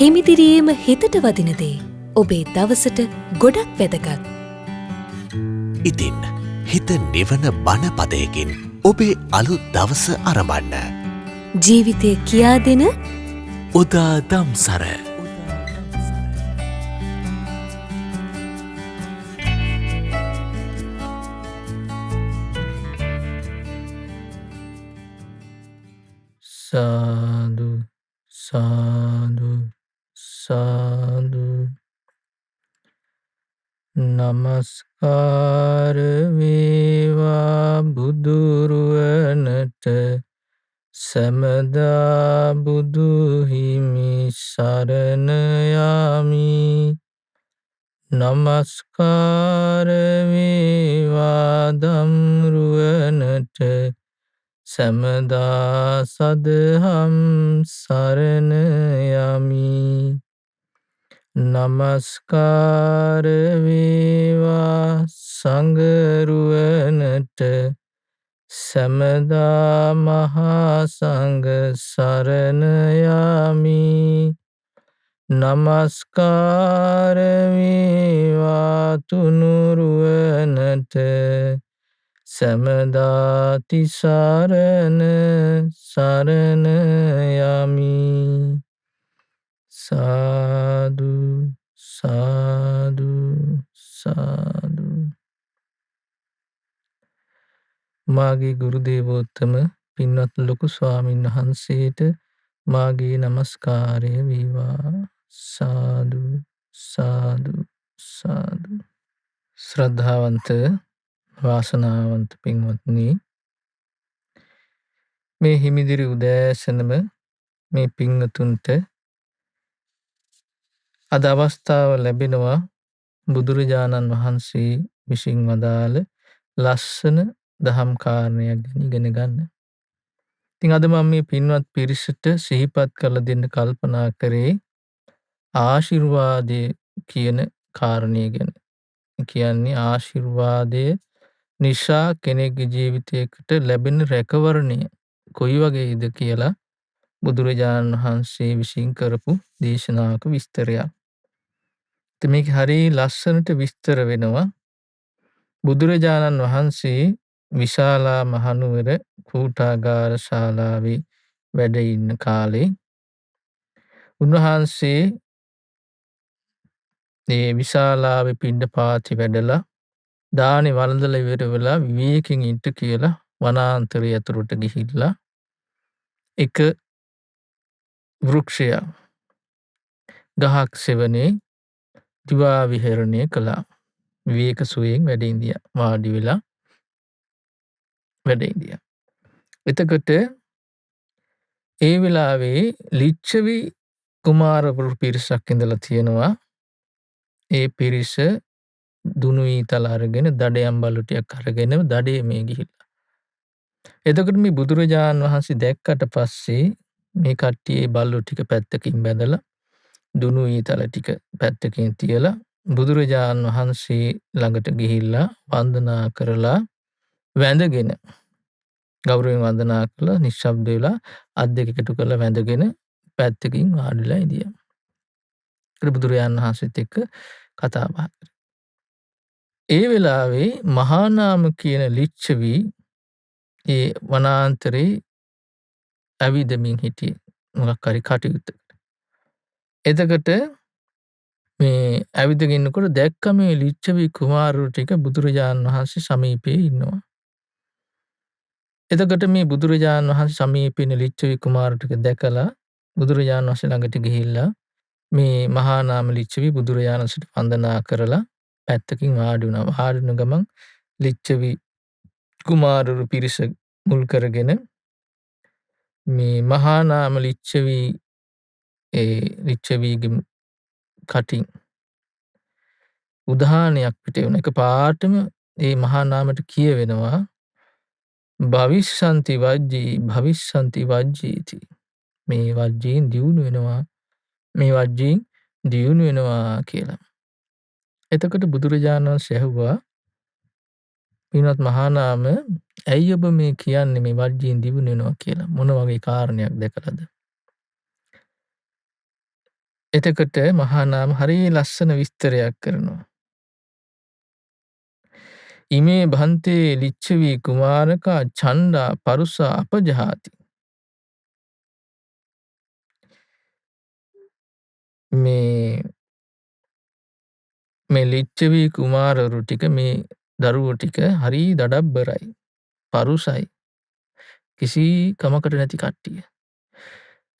හිමිදිරීම හිතට වදින දේ ඔබේ දවසට ගොඩක් වැදගත්. ඉතින් හිත නිවන බණ පදයකින් ඔබේ අලුත් දවස අරඹන්න. ජීවිතය කියා දෙන උදා දම්සර. සාදු සාදු සාදු නමස්කාර වේවා බුදුරුවනට සැමදා බුදු හිමි සරණ යමි. නමස්කාර වේවා ධම්රුවනට සැමදා සදහම් සරණ යමි. නමස්කාර වේවා සංඝරුවනට සැමදා මහා සංඝ සරණ යමි. නමස්කාර වේවා තුනුරුවනට සැමදා තිසරණ සරණ යමි. සාදු සාදු සාදු. මාගේ ගුරු දේවෝත්තම පින්වත් ලොකු ස්වාමීන් වහන්සේට මාගේ නමස්කාරය වේවා. සාදු සාදු සාදු. ශ්‍රද්ධාවන්ත වාසනාවන්ත පින්වත්නි, මේ හිමිදිරි උදෑසනම මේ පින්වතුන්ට අද අවස්ථාව ලැබෙනවා බුදුරජාණන් වහන්සේ විසින් වදාළ ලස්සන දහම් කාරණයක් ගැන ඉගෙන ගන්න. ඉතින් අද මම මේ පින්වත් පිරිසට සිහිපත් කරලා දෙන්න කල්පනා කරේ ආශිර්වාදය කියන කාරණය ගැන. කියන්නේ ආශිර්වාදය නිසා කෙනෙක්ගේ ජීවිතයකට ලැබෙන රැකවරණය කොයි වගේද කියලා බුදුරජාණන් වහන්සේ විසින් කරපු දේශනාවක විස්තරයක්. ඉතින් මේක හරිය ලස්සනට විස්තර වෙනවා. බුදුරජාණන් වහන්සේ විශාලා මහනුවර කූටාගාර ශාලාවේ වැඩ ඉන්න කාලේ උන්වහන්සේ මේ විශාලාවේ පිණ්ඩපාතේ වැඩලා දානි වළඳලා ඉවර වෙලා විවේකයෙන් ඉන්න කියලා වනාන්තරය ඇතුළට ගිහිල්ලා එක වෘක්ෂයක් ගහක් සෙවනේ දිවා විහරණය කළා. විවේක සුවයෙන් වැඩ ඉඳියා. වාඩි වෙලා වැඩ ඉඳියා. එතකොට ඒ වෙලාවේ ලිච්ඡවි කුමාරවරු පිරිසක් ඉඳලා තියෙනවා. ඒ පිරිස දුනු ඊතල අරගෙන දඩයම් බලු ටිකක් අරගෙන දඩේ මේ ගිහිල්ලා. එතකොට මේ බුදුරජාණන් වහන්සේ දැක්කට පස්සේ මේ කට්ටියේ බල්ලු ටික පැත්තකින් බැඳලා දුනු ඊතල ටික පැත්තකින් තියලා බුදුරජාණන් වහන්සේ ළඟට ගිහිල්ලා වන්දනා කරලා වැඳගෙන ගෞරවයෙන් වන්දනා කළා. නිශ්ශබ්ද වෙලා අත් දෙක එකතු කරලා වැඳගෙන පැත්තකින් වාඩිලා ඉඳියා. ඊට බුදුරජාණන් වහන්සේත් එක්ක කතා බහ කරා. ඒ වෙලාවේ මහා නාම කියන ලිච්ඡවි ඒ වනාන්තරේ ඇවිදමින් හිටියේ මොකක් හරි කටයුත්තකට. එතකොට මේ ඇවිදගෙන ඉන්නකොට දැක්ක මේ ලිච්ඡවි කුමාරවරු ටික බුදුරජාණන් වහන්සේ සමීපයේ ඉන්නවා. එතකොට මේ බුදුරජාණන් වහන්සේ සමීපේ ඉන්න ලිච්ඡවි කුමාරවරු ටික දැකලා බුදුරජාණන් වහන්සේ ළඟට ගිහිල්ලා මේ මහා නාම ලිච්ඡවි බුදුරජාණන් වහන්සේට වන්දනා කරලා පැත්තකින් වාඩි වුණා. වාඩි වුණ ගමන් ලිච්ඡවි කුමාරවරු පිරිස මුල් කරගෙන මේ මහා නාම ලිච්ඡවි ඒ ලිච්ඡවිගේ කටින් උදාහරණයක් පිට වෙන එක පාටම ඒ මහා නාමයට කියවෙනවා භවිෂ්සන්ති වජ්ජී භවිෂ්සන්ති වජ්ජීති. මේ වජ්ජීන් දියුණු වෙනවා, මේ වජ්ජීන් දියුණු වෙනවා කියලා. එතකොට බුදුරජාණන් වහන්සේ ඇහුවා පින්වත් මහා නාම ඇයි ඔබ මේ කියන්නේ මේ වජ්ජීන් දියුණු වෙනවා කියලා? මොන වගේ කාරණයක් දැකලාද? එතකොට මහා නාම හරිය ලස්සන විස්තරයක් කරනවා. ඉමේ භන්තේ ලිච්ඡවි කුමාරකා ඡණ්ඩා පරුසා අපජහාති. මේ ලිච්ඡවි කුමාරවරු ටික මේ දරුවෝ ටික හරි දඩබ්බරයි. පරුසයි. කිසි කමකට නැති කට්ටිය.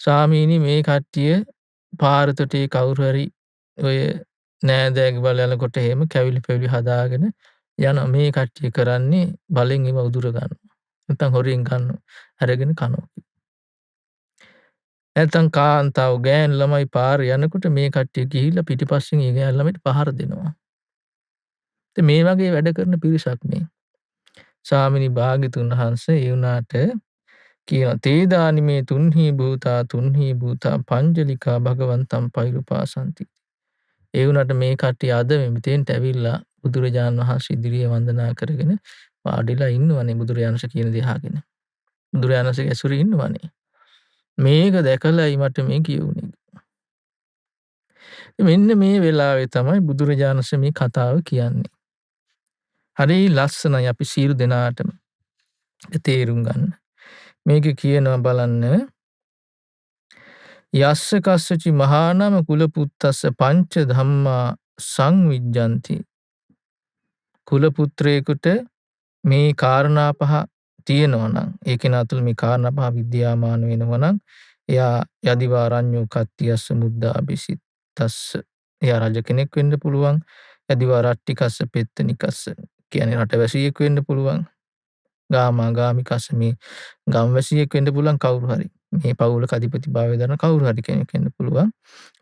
ස්වාමීනි මේ කට්ටිය පාරතොටේ කවුරු හරි ඔය නෑදෑයක බල යනකොට එහෙම කැවිලි පෙවිලි හදාගෙන යන මේ කට්ටිය කරන්නේ බලෙන් ඒව උදුර ගන්නවා. නැත්නම් හොරෙන් ගන්නවා. අරගෙන කනවා. නැත්නම් කාන්තාව ගෑන් ළමයි පාරේ යනකොට මේ කට්ටිය ගිහිල්ලා පිටිපස්සෙන් ඒ ගෑන් ළමයිට පහර දෙනවා. ඉතින් මේ වගේ වැඩ කරන පිරිසක් මේ. ස්වාමිනී භාග්‍යතුන් වහන්සේ ඒ වුණාට කියන තේදානිමේ තුන්හි භූතා පංජලිකා භගවන්තම් පෛරුපාසන්ති. ඒ වුණාට මේ කට්ටිය අද මෙතෙන්ට ඇවිල්ලා බුදුරජාණන් වහන්සේ ඉදිරියේ වන්දනා කරගෙන වාඩිලා ඉන්නවනේ බුදුරජාණන්සේ කියන දේ අහගෙන. බුදුරජාණන්සේ ඇසුරේ ඉන්නවනේ. මේක දැකලායි මට මේ කියුනේ. මෙන්න මේ වෙලාවේ තමයි බුදුරජාණන්සේ මේ කතාව කියන්නේ. හරි ලස්සනයි අපි සියලු දෙනාටම තේරුම් ගන්න. මේක කියනවා බලන්න යස්ස කස්සචි මහානම කුල පුත්තස්ස පංච ධම්මා සංවිජ්ජಂತಿ. කුල පුත්‍රයෙකුට මේ කාරණා පහ තියෙනවා නම් ඒ කෙනා තුළ මේ කාරණා පහ විද්‍යාමාන වෙනවා නම් එයා යදිවාරඤ්ඤෝ කත්තියස්ස මුද්දාබිසිතස්ස එයා රජ කෙනෙක් වෙන්න පුළුවන්. යදිවාරට්ටිකස්ස පෙත්තනිකස්ස කියන්නේ රටවැසියෙක් වෙන්න පුළුවන්. ගාමිකස්ස මේ ගම්වැසියෙක් වෙන්න පුළුවන් කවුරු හරි. මේ පවුලක අධිපති භාවය දරන කවුරු හරි කෙනෙක් වෙන්න පුළුවන්.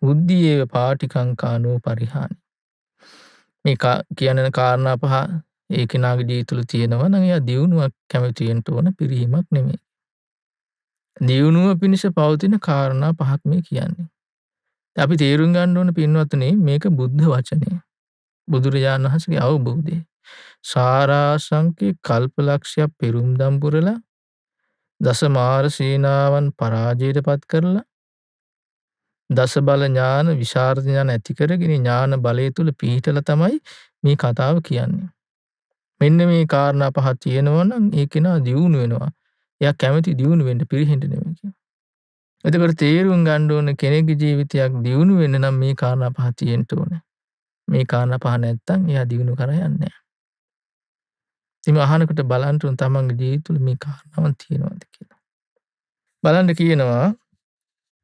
බුද්ධියේ පාටිකංකානෝ පරිහානි. මේ කියන කාරණා පහ ඒ කෙනාගේ ජීවිත තුළ තියෙනවා නම් එයා දියුණුවක් කැමති වෙන්න ඕන පිරිහීමක් නෙමෙයි. දියුණුව පිණිස පවතින කාරණා පහක් මේ කියන්නේ. අපි තේරුම් ගන්න ඕන පින්වත්නි මේක බුද්ධ වචනය. බුදුරජාණන් වහන්සේගේ අවබෝධය. සාරාංශකේ කල්පලක්ෂයක් පෙරුම්දම් පුරලා දස මාර සේනාවන් පරාජයට පත් කරලා දස බල ඥාන විශාරද ඥාන ඇති කරගෙන ඥාන බලය තුල පිහිටලා තමයි මේ කතාව කියන්නේ. මෙන්න මේ කාරණා පහ තියෙනවා නම් ඒ කෙනා දියුණු වෙනවා. එයා කැමති දියුණු වෙන්න පිරිහෙන්න නෙමෙයි කියන්නේ. එතකොට තේරුම් ගන්න ඕන කෙනෙකුගේ ජීවිතයක් දියුණු වෙන්න නම් මේ කාරණා පහ තියෙන්න ඕනේ. මේ කාරණා පහ නැත්තම් එයා දියුණු කරා යන්නේ නැහැ. ඉතින් අහනකොට බලන්න උන් තමන්ගේ ජීවිත තුළ මේ කාරණාවන් තියෙනවද කියලා. බලන්න කියනවා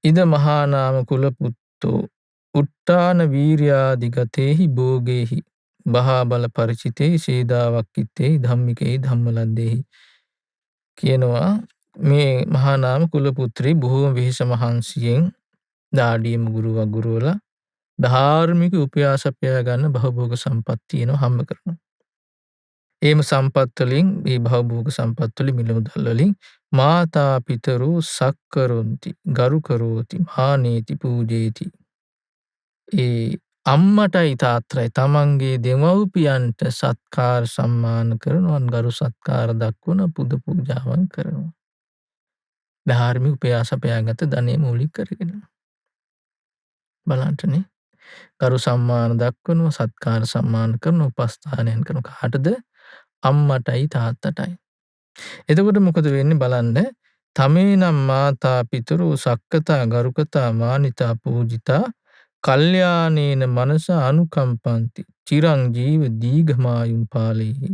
ඉද මහා නාම කුල පුත්තෝ උට්ටාන වීර්යාදිගතේහි භෝගේහි බහා බල පරිචිතේ සේදාවක්කිතේ ධම්මිකේ ධම්මලද්දේහි කියනවා මේ මහා නාම කුල පුත්‍රී බොහෝම වෙහෙස මහන්සියෙන් දාඩියම ගුරුවලා ධාර්මික උපයාසපයා ගන්න භවභෝග සම්පත් තියෙනවා හම්බ කරනවා. ඒම සම්පත් වලින් මේ භවභෝග සම්පත් වලින් මිල මුදල් වලින් මාතා පිතරෝ සක්කරොන්ති ගරු කරෝති මානේති පූජේති. ඒ අම්මටයි තාත්තටයි තමන්ගේ දෙමව්පියන්ට සත්කාර සම්මාන කරනවා ගරු සත්කාර දක්වන පුද පූජාවන් කරනවා. ධාර්මික උපයාසපයාගත ධනෙ මූලික කරගෙන. බලන්නනේ ගරු සම්මාන දක්වනවා සත්කාර සම්මාන කරන උපස්ථානයන් කරන කාටද අම්මටයි තාත්තටයි. එතකොට මොකද වෙන්නේ බලන්න තමේනම් මාතා පිතරෝ සක්කතා ගරුකතා මානිතා පූජිතා කල්යාණේන මනස අනුකම්පන්ති චිරං ජීව දීඝමායුම් පාලේහි.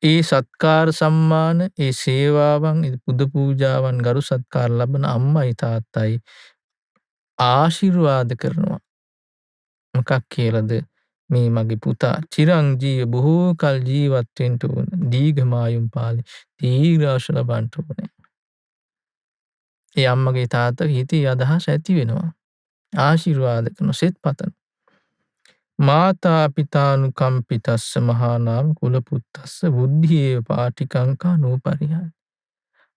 ඒ සත්කාර සම්මාන ඒ සේවාවන් පුද පූජාවන් ගරු සත්කාර ලබන අම්මයි තාත්තයි ආශිර්වාද කරනවා. මොකක් කියලාද මේ මගේ පුතා චිරං ජීව බොහෝ කල් ජීවත් වෙන්න ඕන දීඝමායුම් පාලේ දීර්ඝායුෂ ලබන්න ඕනේ. ඒ අම්මගේ තාත්තගේ හිතේ අදහස ඇති වෙනවා. ආශිර්වාද කරන සෙත් පතන. මාතා පිතානුකම්පිතස්ස මහා නාම කුල පුත්තස්ස බුද්ධියේ පාටිකංකා නෝපරිහානි.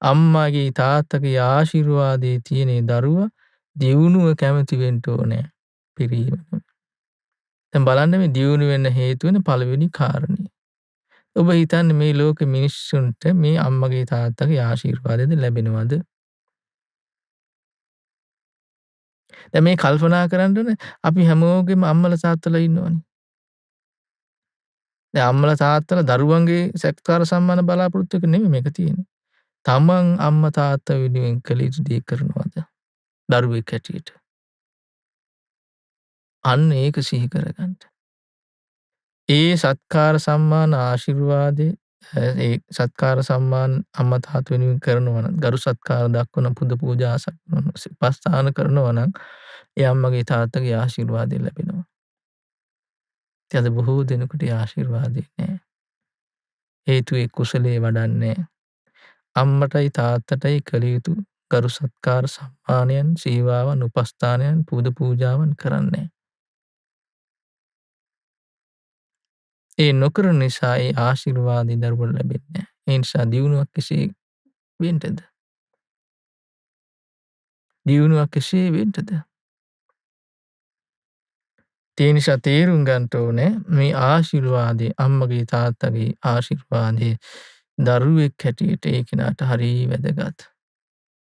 අම්මාගේ තාත්තගේ ආශිර්වාදයේ තියෙන දරුවා දියුණුව කැමති වෙන්න ඕනේ පිරීම. දැන් බලන්න මේ දියුණු වෙන්න හේතු වෙන පළවෙනි කාරණේ. ඔබ හිතන්නේ මේ ලෝකෙ මිනිස්සුන්ට මේ අම්මගේ තාත්තගේ ආශිර්වාදයද ලැබෙනවද? දැන් මේ කල්පනා කරන්න ඕනේ අපි හැමෝගෙම අම්මලා තාත්තලා ඉන්නවනේ. දැන් අම්මලා තාත්තලා දරුවන්ගේ සත්කාර සම්මාන බලාපොරොත්තු වෙක නෙමෙයි මේක තියෙන්නේ. තමන් අම්මා තාත්තා වෙනුවෙන් කළ යුතු දේ කරනවද? දරුවෙක් හැටියට. අන්න ඒක සිහි කරගන්න. ඒ සත්කාර සම්මාන ආශිර්වාදේ ඒ සත්කාර සම්මාන අම්මා තාත්තා වෙනුවෙන් කරනවා නම් ගරු සත්කාර දක්වන පුද පූජා උපස්ථාන කරනවා නම් ඒ අම්මගේ තාත්තගේ ආශිර්වාදය ලැබෙනවා. ඉතින් අද බොහෝ දෙනෙකුට ඒ ආශිර්වාදේ නැහැ. හේතුව ඒ කුසලයේ වඩන්නේ නැහැ. අම්මටයි තාත්තටයි කළ යුතු ගරු සත්කාර සම්මානයන් සේවාවන් උපස්ථානයන් පුද පූජාවන් කරන්නේ. ඒ නොකරන නිසා ඒ ආශිර්වාදී දරුවන්ට ලැබෙන්නේ නැහැ. ඒ නිසා දියුණුවක් කෙසේ වෙන්නද? දියුණුවක් කෙසේ වෙන්නද? ඒ නිසා තේරුම් ගන්න ඕනේ මේ ආශිර්වාදේ අම්මගේ තාත්තගේ ආශිර්වාදේ දරුවෙක් හැටියට ඒ කෙනාට හරිය වැදගත්.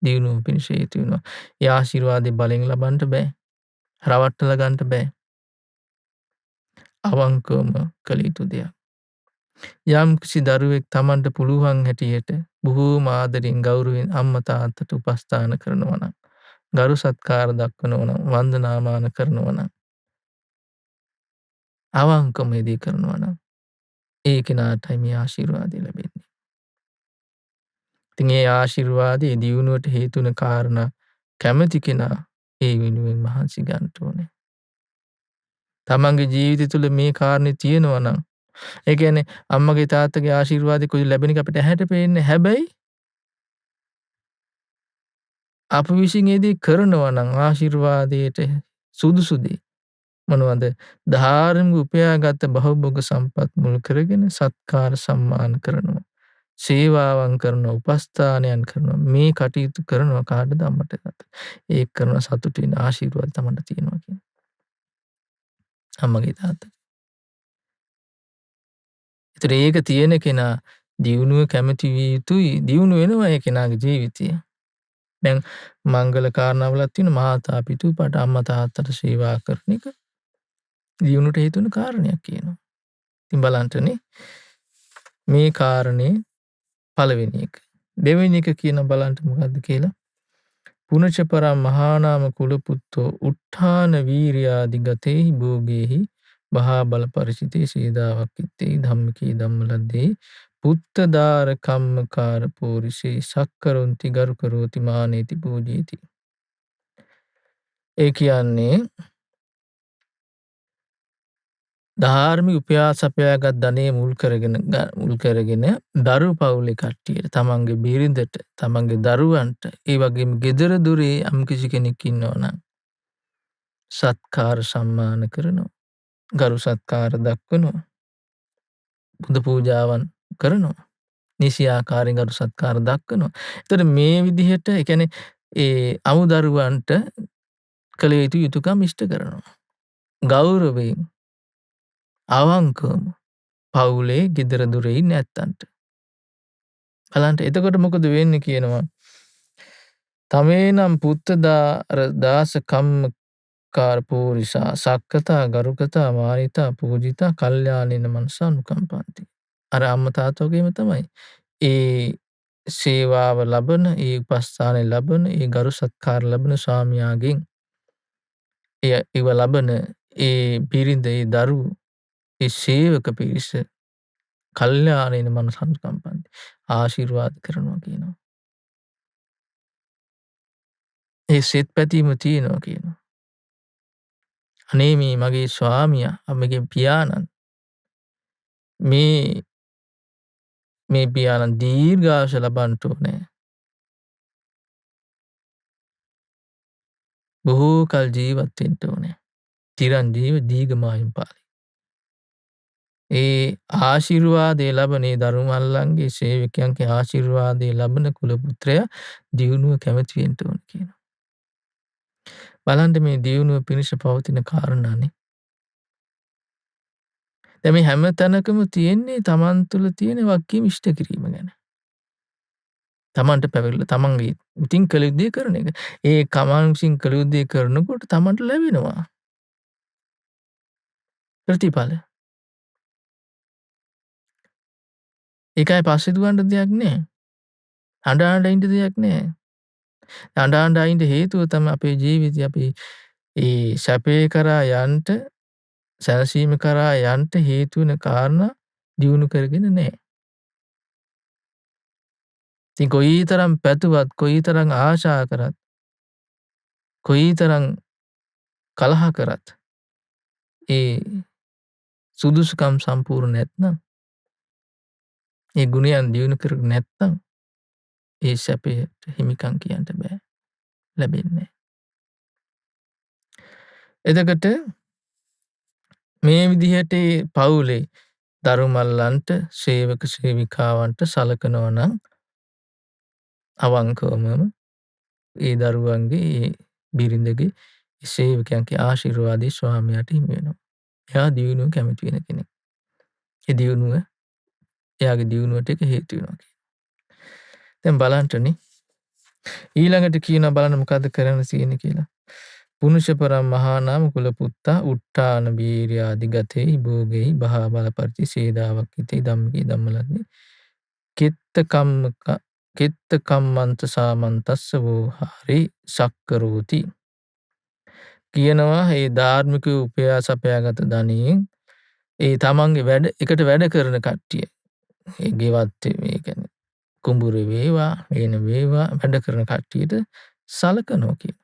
දියුණුව පිණිස හේතු වෙනවා. ඒ ආශිර්වාදේ බලෙන් ලබන්න බෑ. රවට්ටලා ගන්න බෑ. අවංකවම කළ යුතු දෙයක්. යම් කිසි දරුවෙක් Tamanට පුළුවන් හැටියට බොහෝම ආදරෙන් ගෞරවයෙන් අම්මා තාත්තට උපස්ථාන කරනවා නම් ගරු සත්කාර දක්වනවා නම් වන්දනාමාන කරනවා නම් අවංකවම ඒ දේ කරනවා නම් ඒ කෙනාටයි මේ ආශිර්වාදය ලැබෙන්නේ. ඉතින් ඒ ආශිර්වාදයේ දියුණුවට හේතු වෙන කාරණා කැමති කෙනා ඒ වෙනුවෙන් මහන්සි ගන්න ඕනේ. තමන්ගේ ජීවිතය තුළ මේ කාරණේ තියෙනවා නම් ඒ කියන්නේ අම්මගේ තාත්තගේ ආශිර්වාදේ කොයි ලැබෙන එක අපිට ඇහැට පේන්නේ. හැබැයි අප විසින් ඒ දේ කරනවා නම් ආශිර්වාදයට සුදුසු දේ මොනවද? ධාර්මික උපයාගත් බහුභෝග සම්පත් මුල් කරගෙන සත්කාර සම්මාන කරනවා. සේවාවන් කරනවා, උපස්ථානයන් කරනවා. මේ කටයුතු කරනවා කාටද? අම්මට තාත්තට. ඒක කරන සතුට වෙන ආශිර්වාද තමන්ට තියෙනවා කියන්නේ. අම්මගේ තාත්තගේ. ඒතර ඒක තියෙන කෙනා දියුණුව කැමති විය යුතුයි. දියුණු වෙනවා ඒ කෙනාගේ ජීවිතය. දැන් මංගල කාරණාවලක් තියෙන මාතා පිතූපට අම්මා තාත්තට සේවා කරන එක දියුණුවට හේතු වෙන කාරණයක් කියනවා. ඉතින් බලන්නනේ මේ කාරණේ පළවෙනි එක. දෙවෙනි එක කියන බලන්න මොකද්ද කියලා. පුනච පරම් මහානාම කුල පුත්තෝ උත්ථාන වීර්යාදි ගතේහි භෝගේහි බහා බල පරිචිතේ සීදාවක් ඉත්තේ ධම්මකී ධම්මලද්දේ පුත්තදාර කම්මකාර පෝරිසේ සක්කරොන්ති ගරු කරෝති මානේති පූජේති. ඒ කියන්නේ ධාර්මික උපයාස අපයාගත් ධනෙ මුල් කරගෙන දරු පවුලේ කට්ටියට තමන්ගේ බිරිඳට තමන්ගේ දරුවන්ට ඒ වගේම ගෙදර දොරේ යම්කිසි කෙනෙක් ඉන්නවා නම් සත්කාර සම්මාන කරනවා. ගරු සත්කාර දක්වනවා. පුද පූජාවන් කරනවා. නිසි ආකාරයෙන් ගරු සත්කාර දක්වනවා. ඒතර මේ විදිහට ඒ කියන්නේ ඒ අමුදරුවන්ට කළ යුතු යුතුයකම් ඉෂ්ට කරනවා. ගෞරවයෙන් අවංකවම පවුලේ ගෙදර දොරේ ඉන්න ඇත්තන්ට. බලන්න එතකොට මොකද වෙන්නේ කියනවා. තමේනම් පුත්තදාර දාස කම්මකාර පෝරිසා සක්කතා ගරුකතා මානිතා පූජිතා කල්යාණේන මනසානුකම්පන්ති. අර අම්මා තාත්තා වගේම තමයි. ඒ සේවාව ලබන, ඒ උපස්ථානය ලබන, ඒ ගරු සත්කාර ලබන ස්වාමියාගෙන් ඒව ලබන ඒ බිරිඳ, ඒ දරුවෝ, ඒ සේවක පිරිස කල්යාණේන මනසානුකම්පන්ති. ආශිර්වාද කරනවා කියනවා. ඒ සෙත් පැතීම තියෙනවා කියනවා. අනේ මේ මගේ ස්වාමියා, මගේ පියාණන් මේ පියාණන් දීර්ඝායුෂ ලබන්න ඕනේ. බොහෝ කල් ජීවත් වෙන්න ඕනේ. චිරංජීව දීඝමායුම් පාලි. ඒ ආශිර්වාදයේ ලබන ඒ දරුමල්ලන්ගේ සේවකයන්ගේ ආශිර්වාදයේ ලබන කුල පුත්‍රයා දියුණුව කැමති වෙන්න ඕන කියනවා. බලන්න මේ දියුණුව පිණිස පවතින කාරණානේ. දැන් මේ හැම තැනකම තියෙන්නේ Taman තුල තියෙන වගකීම් ඉෂ්ට කිරීම ගැන. තමන්ට පැවරිලා තමන්ගේ ඉතින් කළ යුතු දේ කරන එක. ඒ තමන් විසින් කළ යුතු දේ කරනකොට තමන්ට ලැබෙනවා ප්‍රතිඵල. ඒකයි පස්සේ දුවන්න දෙයක් නෑ. අඬ ඉන්න දෙයක් නෑ. අඬ ඉන්න හේතුව තමයි අපේ ජීවිතය අපි ඒ සැපේ කරා යන්ට සැනසීම කරා යන්ට හේතු වෙන කාරණා දියුණු කරගෙන නෑ. ඉතින් කොයිතරම් පැතුවත් කොයිතරම් ආශා කරත් කොයිතරම් කලහ කරත් ඒ සුදුසුකම් සම්පූර්ණ නැත්නම් ඒ ගුණයන් දියුණු කරගෙන නැත්නම් ඒ සැපයට හිමිකම් කියන්න බෑ. ලැබෙන්නේ නෑ. එතකොට මේ විදිහට පවුලේ දරු මල්ලන්ට සේවක සේවිකාවන්ට සලකනවා නම් අවංකවම ඒ දරුවන්ගේ ඒ බිරිඳගේ සේවකයන්ගේ ආශිර්වාදයේ ස්වාමියාට හිමි වෙනවා. එයා දියුණුව කැමති වෙන කෙනෙක්. ඒ දියුණුව එයාගේ දියුණුවට ඒක හේතු වෙනවා. දැන් බලන්නනේ ඊළඟට කියන බලන්න මොකද්ද කරන්න තියෙන්නේ කියලා. පුනුෂ පරම් මහා නාම කුල පුත්තා උට්ටාන බීර්යාදි ගතේ භෝගෙහි බහා බල පරිති සේදාවක් හිතේ ධම්මිකේ ධම්මලද්දී කෙත්ත කම්මන්ත සාමන්තස්ස වූ හරි සක්කරෝති කියනවා. ඒ ධාර්මික උපයා සපයාගත ධනයෙන් ඒ තමන්ගේ එකට වැඩ කරන කට්ටිය ඒ ගෙවත් මේ කියන්නේ කුඹුරේ වේවා වෙන වේවා වැඩ කරන කට්ටියට සලකනවා කියන.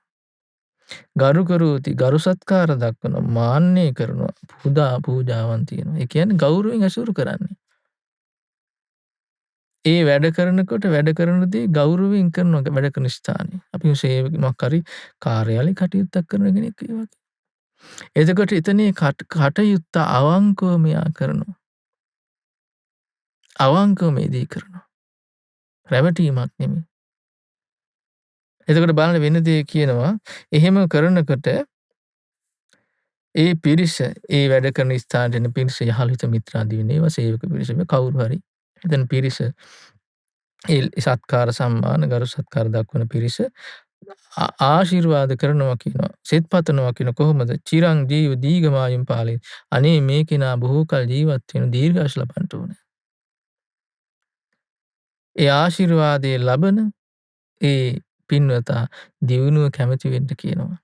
ගරු කරෝති ගරු සත්කාර දක්වනවා මාන්නය කරනවා පූජාවන් තියෙනවා. ඒ කියන්නේ ගෞරවයෙන් ඇසුරු කරන්නේ. ඒ වැඩ කරනකොට වැඩ කරන දේ ගෞරවයෙන් කරනවා වැඩ කරන ස්ථානේ. අපි සේවකමක් හරි කාර්යාලේ කටයුත්තක් කරන කෙනෙක් ඒ වගේ. එතකොට එතනේ කටයුත්ත අවංකව මෙයා කරනවා. අවංකව මේ දේ කරනවා. රැවටීමක් නෙමෙයි. එතකොට බලන්න වෙන දේ කියනවා එහෙම කරනකොට ඒ පිරිස ඒ වැඩ කරන ස්ථානට එන පිරිස යහළ හිත මිත්‍රාදී වෙනවා සේවක පිරිස කවුරු හරි එතන පිරිස ඒ සත්කාර සම්මාන ගරු සත්කාර දක්වන පිරිස ආශිර්වාද කරනවා කියනවා. සෙත් පතනවා කියන කොහොමද? චිරං ජීව දීගමායුම් පාලේ. අනේ මේ කෙනා බොහෝ කල ජීවත් වෙන දීර්ඝායුෂ ලබන්න ඕනේ. ඒ ආශිර්වාදයේ ලබන ඒ පින්වතා දියුණුව කැමති වෙන්න කියනවා.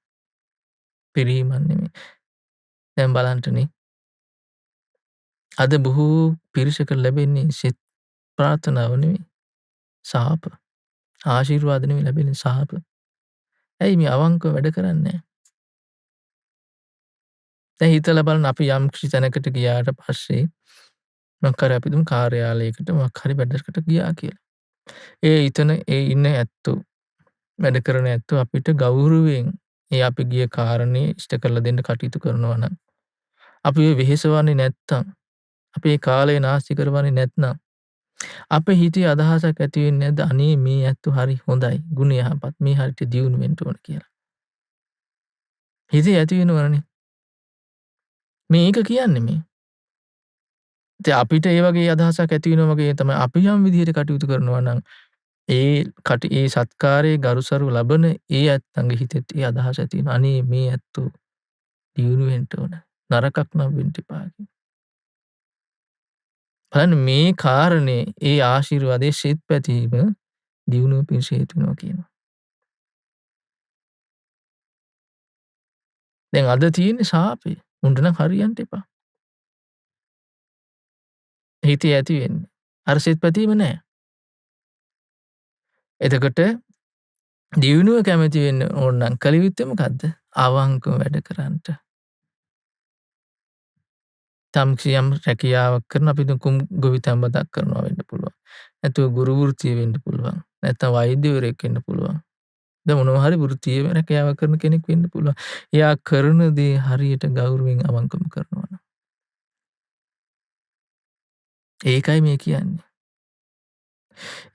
පිරීමක් නෙමෙයි. දැන් බලන්නනේ. අද බොහෝ පිරිසකට ලැබෙන්නේ සෙත් ප්‍රාර්ථනාව නෙමෙයි. සාප. ආශිර්වාද නෙමෙයි ලැබෙන්නේ සාප. ඇයි මේ අවංකව වැඩ කරන්නේ නැහැ? දැන් හිතලා බලන්න අපි යම් කිසි තැනකට ගියාට පස්සේ මොකක් හරි අපි දුම් කාර්යාලයකට මොකක් හරි වැඩකට ගියා කියලා. ඒ ඉන්න ඇත්තෝ වැඩ කරන ඇත්තෝ අපිට ගෞරවයෙන් ඒ අපි ගිය කාරණේ ඉෂ්ට කරලා දෙන්න කටයුතු කරනවා නම් අපි වෙහෙසවන්නේ නැත්තම් අපේ කාලය නාස්ති කරවන්නේ නැත්නම් අපේ හිතේ අදහසක් ඇති වෙන්නේ නැද්ද අනේ මේ ඇත්තෝ හරි හොඳයි ගුණ යහපත් මේ හරියට දියුණු වෙන්න ඕන කියලා. හිතේ ඇති වෙනවනේ. මේක කියන්නේ මේ. ඉතින් අපිට ඒ වගේ අදහසක් ඇති වෙනවා වගේ තමයි අපි යම් විදිහට කටයුතු කරනවා නම් ඒ සත්කාරයේ ගරුසරු ලබන ඒ ඇත්තන්ගේ හිතෙත් ඒ අදහස ඇති වෙනවා. අනේ මේ ඇත්තෝ දියුණු වෙන්න ඕන. නරකක් නම් වෙන්න එපා කියලා. බලන්න මේ කාරණේ ඒ ආශිර්වාදයේ සිත් පැතීම දියුණුව පිණිස හේතු වෙනවා කියනවා. දැන් අද තියෙන්නේ සාපේ. උන්ට නම් හරියන්න එපා. හිතේ ඇති වෙන්නේ. අර සිත් පැතීම නෑ. එතකොට දියුණුව කැමති වෙන්න ඕන නම් කල යුත්තේ මොකද්ද? අවංකව වැඩ කරන්නට. යම් රැකියාවක් කරන අපි ගොවිතැන්පතක් කරනවා වෙන්න පුළුවන්. නැතුව ගුරු වෘත්තිය වෙන්න පුළුවන්. නැත්නම් වෛද්‍යවරයෙක් වෙන්න පුළුවන්. දැන් මොනවා හරි වෘත්තීය රැකියාවක් කරන කෙනෙක් වෙන්න පුළුවන්. එයා කරන දේ හරියට ගෞරවයෙන් අවංකව කරනවා නම්. ඒකයි මේ කියන්නේ.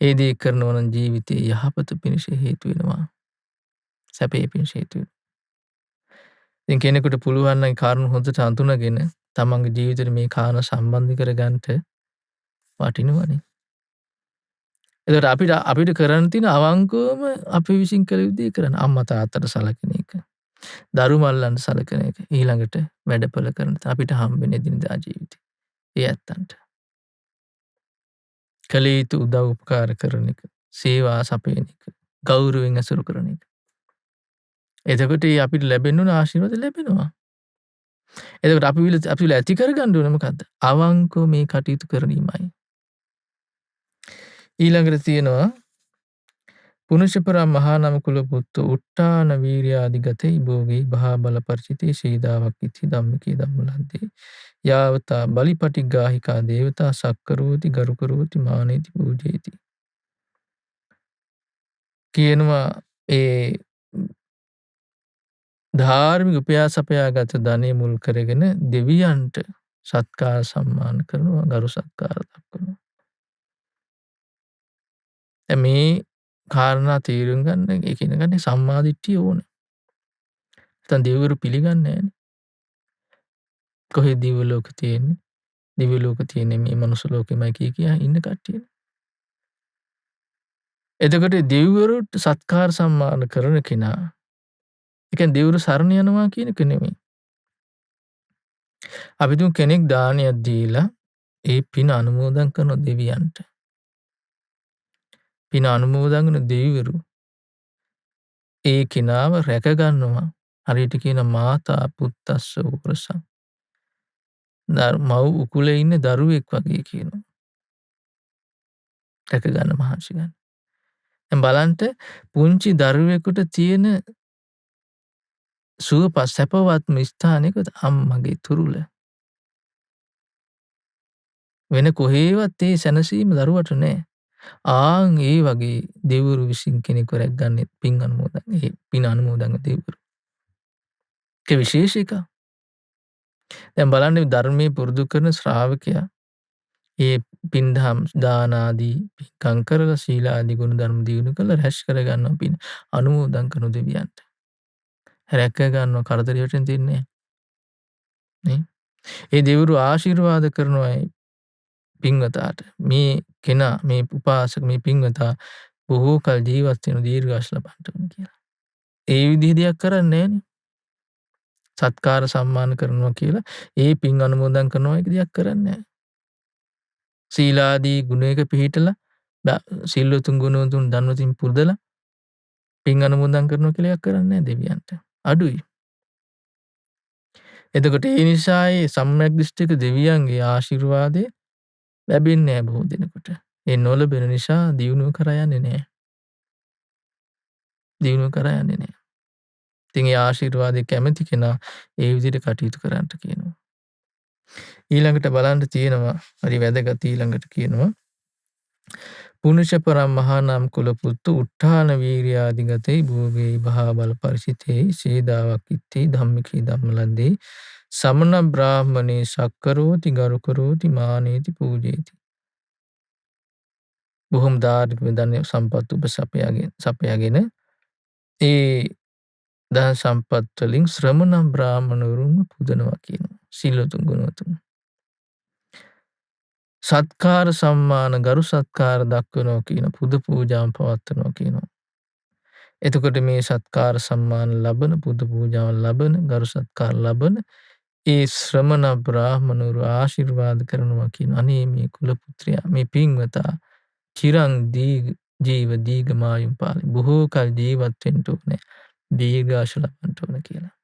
ඒ දේ කරනවා නම් ජීවිතේ යහපත පිණිස හේතු වෙනවා. සැපේ පිණිස හේතු වෙනවා. ඉතින් කෙනෙකුට පුළුවන් නම් කාරණු හොඳට අඳුනගෙන තමන්ගේ ජීවිතේ මේ කාරණා සම්බන්ධ කරගන්නට වටිනවනේ. එතකොට අපිට කරන්න තියෙන අවංකවම අපි විසින් කළ යුතු දේ කරන්න. අම්මා තාත්තට සලකන එක. දරු මල්ලන්ට සලකන එක. ඊළඟට වැඩපොළ කරන අපිට හම්බෙන එදිනදා ජීවිතේ. ඒ ඇත්තන්ට. කළ යුතු උදව් උපකාර කරන එක. සේවා සපයන එක. ගෞරවයෙන් ඇසුරු කරන එක. එතකොට අපිට ලැබෙන්න ඕන ආශිර්වාද ලැබෙනවා. එතකොට අපි ඇති කරගන්න ඕන මොකද්ද? අවංකව මේ කටයුතු කරණීමයි. ඊළඟට තියෙනවා පුනුෂපරම් මහා නම කුල පුත්තු උට්ටාන වීර්යාදිගතේ භෝගේ බහා බල පරිචිතේ ශීදාවක් ඉති ධම්මිකේ ධම්මලද්දේ යාවතා බලිපටිග්ගාහිකා දේවතා සක්කරෝති ගරුකරෝති මානේති පූජේති කියනවා ඒ ධාර්මික උපයාසපයාගත ධනෙ මුල් කරගෙන දෙවියන්ට සත්කාර සම්මාන කරනවා ගරු සත්කාර දක්වනවා. මේ කාරණා තේරුම් ගන්න ඒ කියන සම්මා දිට්ඨිය ඕන. නැත්නම් දෙවිවරු පිළිගන්නේ නැහැනේ. කොහෙද දිව්‍ය ලෝක තියෙන්නේ? දිව්‍ය ලෝක තියෙන්නේ මේ මනුස්ස ලෝකෙමයි කියා ඉන්න කට්ටිය. එතකොට දෙවිවරුට සත්කාර සම්මාන කරන කෙනා ඒ කියන්නේ දෙවිවරු සරණ යනවා කියන එක නෙමෙයි. අපි තුන් කෙනෙක් දානයක් දීලා ඒ පින අනුමෝදන් කරන දෙවියන්ට. පින අනුමෝදන් කරන දෙවිවරු ඒ කෙනාව රැක ගන්නවා. හරියට කියන මාතා පුත්තස්ස උරසං. මව් උකුලේ ඉන්න දරුවෙක් වගේ කියනවා. රැක ගන්න මහන්සි ගන්න. දැන් බලන්න පුංචි දරුවෙකුට තියෙන සුවපත් සැපවත්ම ස්ථානයක අම්මගේ තුරුල. වෙන කොහේවත් ඒ සැනසීම දරුවට නැහැ. ආන් ඒ වගේ දෙවිවරු විසින් කෙනෙක්ව රැක ගන්න පින් අනුමෝදන්. ඒ පින් අනුමෝදන් දෙවිවරු. ඒක විශේෂ එකක්. දැන් බලන්න ධර්මයේ පුරුදු කරන ශ්‍රාවකයා ඒ පින්දහම් දාන ආදී පින්කම් කරලා සීල ආදී ගුණ ධර්ම දියුණු කරලා රැස් කර ගන්නවා පින් අනුමෝදන් කරන දෙවියන්ට. රැක ගන්නවා කරදරයට දෙන්නේ නේ. ඒ දෙවිවරු ආශිර්වාද කරනවා පින්වතාට. මේ කෙනා මේ උපාසක මේ පින්වතා බොහෝ කල් ජීවත් වෙන දීර්ඝායුෂ ලබන්න ඕන කියලා. ඒ විදිහ දෙයක් කරන්නේ නැහනේ. සත්කාර සම්මාන කරනවා කියලා ඒ පින් අනුමෝදන් කරනවා එක දෙයක් කරන්නේ නැහැ. සීලාදී ගුණයක පිළිහිටලා සිල්වතුන් ගුණවතුන් ධනවතුන් පුරදලා පින් අනුමෝදන් කරනවා කියලා එකක් කරන්නේ නැහැ දෙවියන්ට. අඩුයි. එතකොට ඒ නිසා ඒ සම්‍යක් දෘෂ්ටික දෙවියන්ගේ ආශිර්වාදය ලැබෙන්නේ නැහැ බොහෝ දෙනෙකුට. ඒ නොලැබෙන නිසා දියුණුව කරා යන්නේ නැහැ. දියුණුව කරා යන්නේ නැහැ. ඉතින් ඒ ආශිර්වාදය කැමති කෙනා ඒ විදිහට කටයුතු කරන්න කියනවා. ඊළඟට බලන්න තියෙනවා හරි වැදගත් ඊළඟට කියනවා පුනුෂපරම් මහා නම් කුල පුත්තු උට්ටාන වීර්යාදිගතේ භෝගේ බහා බල පරිචිතේ ශීදාවක් ඉත්තේ ධම්මිකේ ධම්මලද්දේ සමන බ්‍රාහ්මනේ සක්කරෝති ගරුකරෝති මානේති පූජේති. බොහොම ධාර්මික ධන සම්පත් සපයාගෙන ඒ ධන සම්පත් වලින් ශ්‍රමණ බ්‍රාහ්මණවරුන්ව පුදනවා කියනවා. සිල්වතුන් ගුණවතුන්. සත්කාර සම්මාන ගරු සත්කාර දක්වනවා කියන පුද පූජාම් පවත්වනවා කියනවා. එතකොට මේ සත්කාර සම්මාන ලබන පුද පූජාවන් ලබන ගරු සත්කාර ලබන ඒ ශ්‍රමණ බ්‍රාහ්මණවරු ආශිර්වාද කරනවා කියන අනේ මේ කුල පුත්‍රයා මේ පින්වතා චිරං ජීව දීඝමායුම් පාලි බොහෝ කල් ජීවත් වෙන්න ඕනේ දීර්ඝාෂ ලබන්න ඕන කියලා.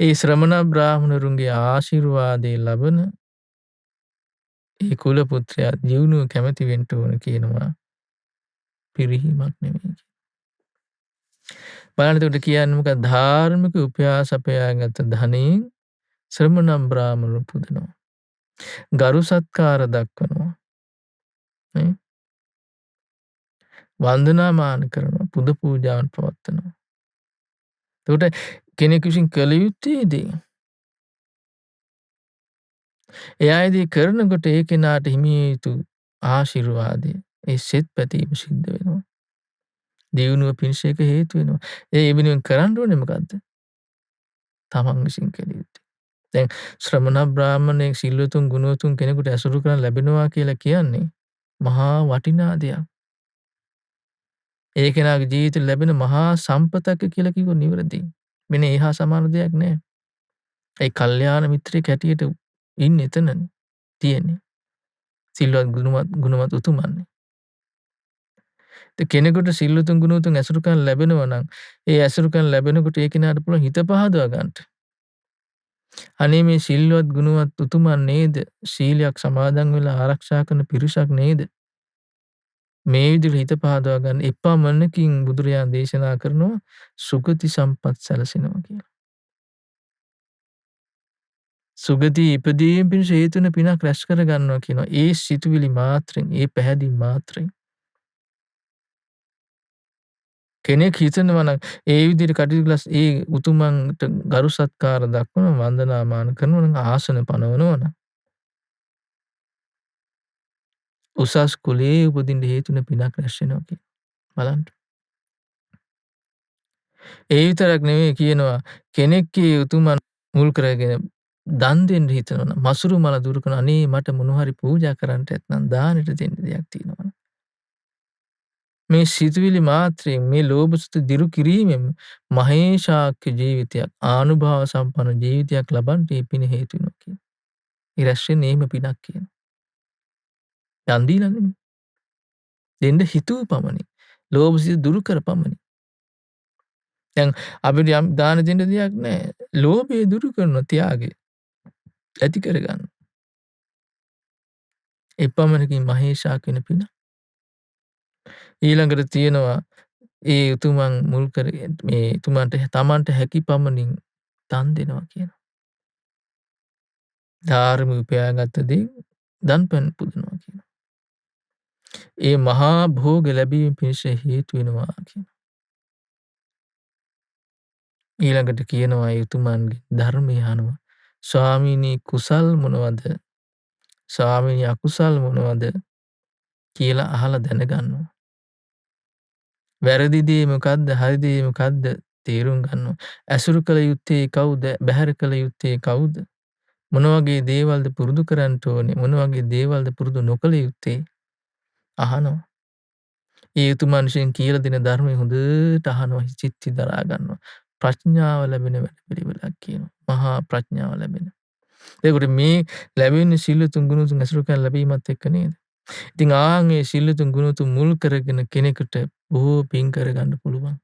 ඒ ශ්‍රමණ බ්‍රාහ්මණරුන්ගේ ආශිර්වාදේ ලබන ඒ කුල පුත්‍රයා ජීවුණුව කැමති වෙන්න ඕන කියනවා. පිරිහීමක් නෙමෙයි. බලන්න එතකොට කියන්නේ මොකක්ද? ධාර්මික උපයාසපයාගත ධනෙන් ශ්‍රමණ බ්‍රාහ්මණරු පුදනවා. ගරු සත්කාර දක්වනවා. වන්දනාමාන කරනවා. පුද පූජාවන් පවත්වනවා. එතකොට කෙනෙක් විසින් කළ යුත්තේ දේ. එයාදී කරනකොට ඒ කෙනාට හිමිවිය යුතු ආශිර්වාදය ඒ සෙත් පැතීම සිද්ධ වෙනවා. දියුණුව පිණිස ඒක හේතු වෙනවා. ඒ වෙනුවෙන් කරන්න ඕනේ මොකද්ද? තමන් විසින් කළ යුත්තේ. දැන් ශ්‍රමණ බ්‍රාහ්මණයෙක් සිල්වතුන් ගුණවතුන් කෙනෙකුට ඇසුරු කරන් ලැබෙනවා කියලා කියන්නේ මහා වටිනා දෙයක්. ඒ කෙනාගේ ජීවිතේ ලැබෙන මහා සම්පතක් කියලා කිව්වොත් නිවැරදියි. වෙන ඒහා සමාන දෙයක් නෑ. ඒ කල්යාණ මිත්‍රයෙක් හැටියට ඉන්නේ එතනනේ තියෙන්නේ. සිල්වත් ගුණවත් උතුමන්නේ. කෙනෙකුට සිල්වතුන් ගුණවතුන් ඇසුරු කරන්න ලැබෙනවා නම් ඒ ඇසුරු කරන්න ලැබෙනකොට ඒ කෙනාට පුළුවන් හිත පහදවා ගන්නට. අනේ මේ සිල්වත් ගුණවත් උතුමන් නේද? සීලයක් සමාදන් වෙලා ආරක්ෂා කරන පිරිසක් නේද? මේ විදිහට හිත පහදවා ගන්න එපමණකින් බුදුරජාණන් දේශනා කරනවා සුගති සම්පත් සැලසෙනවා කියලා. සුගතිය ඉපදීම පිණිස හේතු වෙන පිනක් රැස් කර ගන්නවා කියනවා. ඒ සිතුවිලි මාත්‍රෙන්, ඒ පැහැදීම් මාත්‍රෙන්. කෙනෙක් හිතනවා නම් ඒ විදිහට කටයුතු කළා ඒ උතුමන්ට ගරු සත්කාර දක්වන වන්දනාමාන කරනවා නම් ආසන පනවනවා නම් උසස් කුලයේ උපදින්න හේතු වෙන පිනක් රැස් වෙනවා කියන බලන්න. ඒ විතරක් නෙවෙයි කියනවා කෙනෙක්ගේ උතුමන් මුල් කරගෙන දන් දෙන්න හිතනවා නම් මසුරු මල දුරු කරන අනේ මට මොන හරි පූජා කරන්නට ඇත්නම් දානෙට දෙන්න දෙයක් තියෙනවා. මේ සිතුවිලි මාත්‍රයෙන් මේ ලෝභසුත දිරු කිරීමෙන් මහේශාක්‍ය ජීවිතයක් ආනුභාව සම්පන්න ජීවිතයක් ලබන්න මේ පින හේතු වෙනවා කියන්නේ. ඒ රැස් වෙන්නේ එහෙම පිනක් කියනවා. දන් දීලා නෙමෙයි. දෙන්න හිතුව පමණින්. ලෝභසිත දුරු කර පමණින්. දැන් අපිට යම් දාන දෙන්න දෙයක් නැහැ. ලෝභය දුරු කරන ත්‍යාගය ඇති කරගන්න. එපමණකින් මහේශාක්‍ය වෙන පින. ඊළඟට තියෙනවා ඒ උතුමන් මුල් කරගෙන මේ උතුමන්ට තමන්ට හැකි පමණින් දන් දෙනවා කියනවා. ධාර්ම උපයාගත් දේ දන් පෙන් පුදනවා කියනවා. ඒ මහා භෝග ලැබීම පිණිස හේතු වෙනවා කියනවා. ඊළඟට කියනවා ඒ උතුමන්ගේ ධර්මය අහනවා. ස්වාමීනි කුසල් මොනවද? ස්වාමීනි අකුසල් මොනවද? කියලා අහලා දැනගන්නවා. වැරදි දේ මොකද්ද? හරි දේ මොකද්ද? තේරුම් ගන්නවා. ඇසුරු කළ යුත්තේ කවුද? බැහැර කළ යුත්තේ කවුද? මොන වගේ දේවල්ද පුරුදු කරන්න ඕනේ? මොන වගේ දේවල්ද පුරුදු නොකළ යුත්තේ? අහනවා. ඒ උතුමන් විසින් කියලා දෙන ධර්මය හොඳට අහනවා. චිත්ත දරා ගන්නවා. ප්‍රඥාව ලැබෙන වැඩ පිළිවෙලක් කියනවා. මහා ප්‍රඥාව ලැබෙන. ඒකට මේ ලැබෙන්නේ සිල්තුන් ගුණතුන් ඇසුරු කරලා ලැබීමත් එක්ක නේද? ඉතින් ආන්ගේ සිල්තුන් ගුණතුන් මුල් කරගෙන කෙනෙකුට බොහෝ පින් කරගන්න පුළුවන්.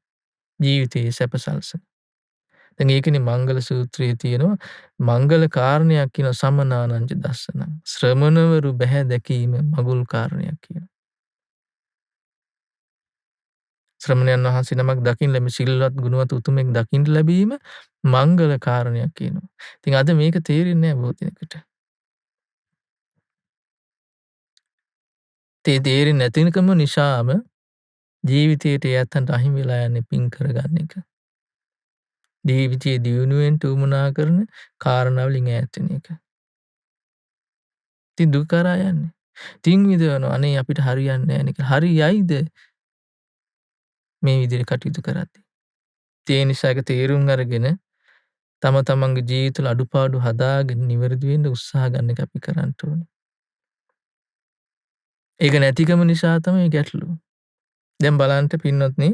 ජීවිතයේ සැපසල්සන. දැන් ඒකනේ මංගල සූත්‍රයේ තියෙනවා මංගල කාරණයක් කියන සමනානංච දස්සනං. ශ්‍රමණවරු බැහැ දැකීම මගුල් කාරණයක් කියනවා. ශ්‍රමණයන් වහන්සේ නමක් දකින්න ලැබෙන සිල්වත් ගුණවත් උතුමෙක් දකින්න ලැබීම මංගල කාරණයක් කියනවා. ඉතින් අද මේක තේරෙන්නේ නැහැ බොහෝ දෙනෙකුට. තේරෙන්නේ නැතිනකම නිසාම ජීවිතයට යත්තන්ට අහිමි වෙලා යන්නේ පින් කරගන්න එක. ජීවිතයේ දියුණුවෙන් උවමනා කරන කාරණාවලින් ඈත් වෙන එක. ඉතින් දුක කරා යන්නේ. තින් විදවනවා අනේ අපිට හරියන්නේ නැහැ නේ. හරියයිද මේ විදිහට කටයුතු කරද්දී. ඒ නිසා ඒක තේරුම් අරගෙන තම තමන්ගේ ජීවිතවල අඩුපාඩු හදාගෙන නිවැරදි වෙන්න උත්සාහ ගන්න එක අපි කරන්න ඕනේ. ඒක නැතිකම නිසා තමයි ගැටලුව. දැන් බලන්න පින්වත්නි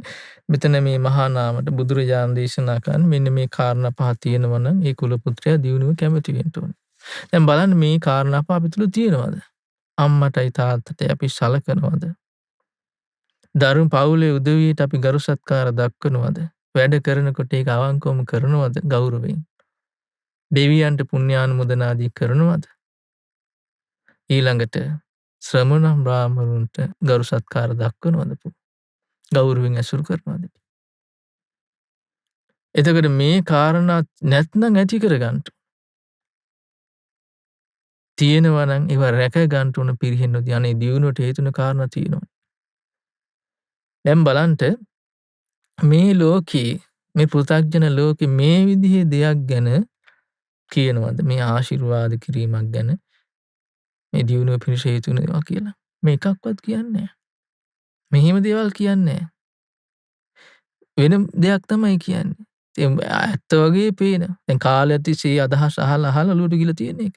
මෙතන මේ මහා නාමයට බුදුරජාණන් දේශනා කරන මෙන්න මේ කාරණා පහ තියෙනවා නම් ඒ කුල පුත්‍රයා දිනුව කැමති වෙන්න ඕනේ. දැන් බලන්න මේ කාරණා පහ අපි තුල තියෙනවද? අම්මටයි තාත්තටයි අපි සලකනවද? දරුණු පවුලේ උදවියට අපි ගරු සත්කාර දක්වනවද? වැඩ කරනකොට ඒක අවංකවම කරනවද ගෞරවයෙන්? දෙවියන්ට පුණ්‍යානුමෝදනාදී කරනවද? ඊළඟට ශ්‍රමණ බ්‍රාහ්මණුන්ට ගරු සත්කාර දක්වනවද? ගෞරවයෙන් ඇසුරු කරනවද? එතකොට මේ කාරණා නැත්නම් ඇති කරගන්න. තියෙනවා නම් ඒව රැක ගන්න උන පිරිහෙන්නොදී අනේ දියුණුවට හේතුන කාරණා තියෙනවා. දැන් බලන්න මේ ලෝකේ මේ පෘථග්ජන ලෝකේ මේ විදිහේ දෙයක් ගැන කියනවද? මේ ආශිර්වාද කිරීමක් ගැන මේ දියුණුව පිණිස හේතු වෙනවා කියලා. මේ එකක්වත් කියන්නේ නැහැ. මෙහෙම දේවල් කියන්නේ නැහැ. වෙන දෙයක් තමයි කියන්නේ. ඇත්ත වගේ පේනවා. දැන් කාලයක් තිස්සේ අදහස් අහලා ඔලුවට ගිහලා තියෙන එක.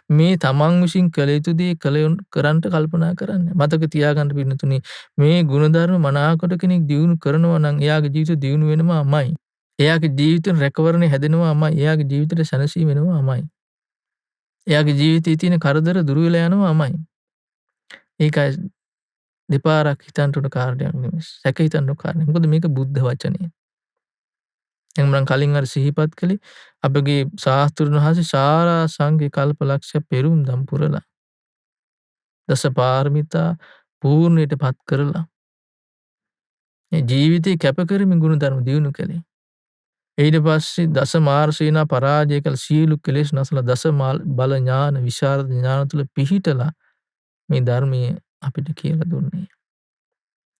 මේ තමන් විසින් කළ යුතු දේ කරන්ට කල්පනා කරන්න. මතක තියාගන්න පින්නතුනි මේ ගුණධර්ම මනාකොට කෙනෙක් දියුණු කරනවා නම් එයාගේ ජීවිතය දියුණු වෙනවාමයි. එයාගේ ජීවිතේ රැකවරණය හැදෙනවාමයි. එයාගේ ජීවිතේ සැනසීම වෙනවාමයි. එයාගේ ජීවිතයේ තියෙන කරදර දුර වෙලා යනවාමයි. ඒකයි දෙපාරක් හිතන්න උන කාරණයක් නෙමෙයි. සැක හිතන්න උන කාරණයක්. මොකද මේක බුද්ධ වචනය. දැන් මම කලින් අර සිහිපත් කළේ අපගේ ශාස්ත්‍රඥ වහන්සේ සාරා සංඝේ කල්ප ලක්ෂ පෙරුම් දම් පුරලා දස පාරමිතා පූර්ණයට පත් කරලා මේ ජීවිතේ කැප කරමින් ගුණ ධර්ම දියුණු කළේ. ඊට පස්සේ දස මාර සේනා පරාජය කළ සියලු කෙලෙස් නැසලා දස බල ඥාන විශාරද ඥාන තුල පිහිටලා මේ ධර්මයේ අපිට කියලා දුන්නේ.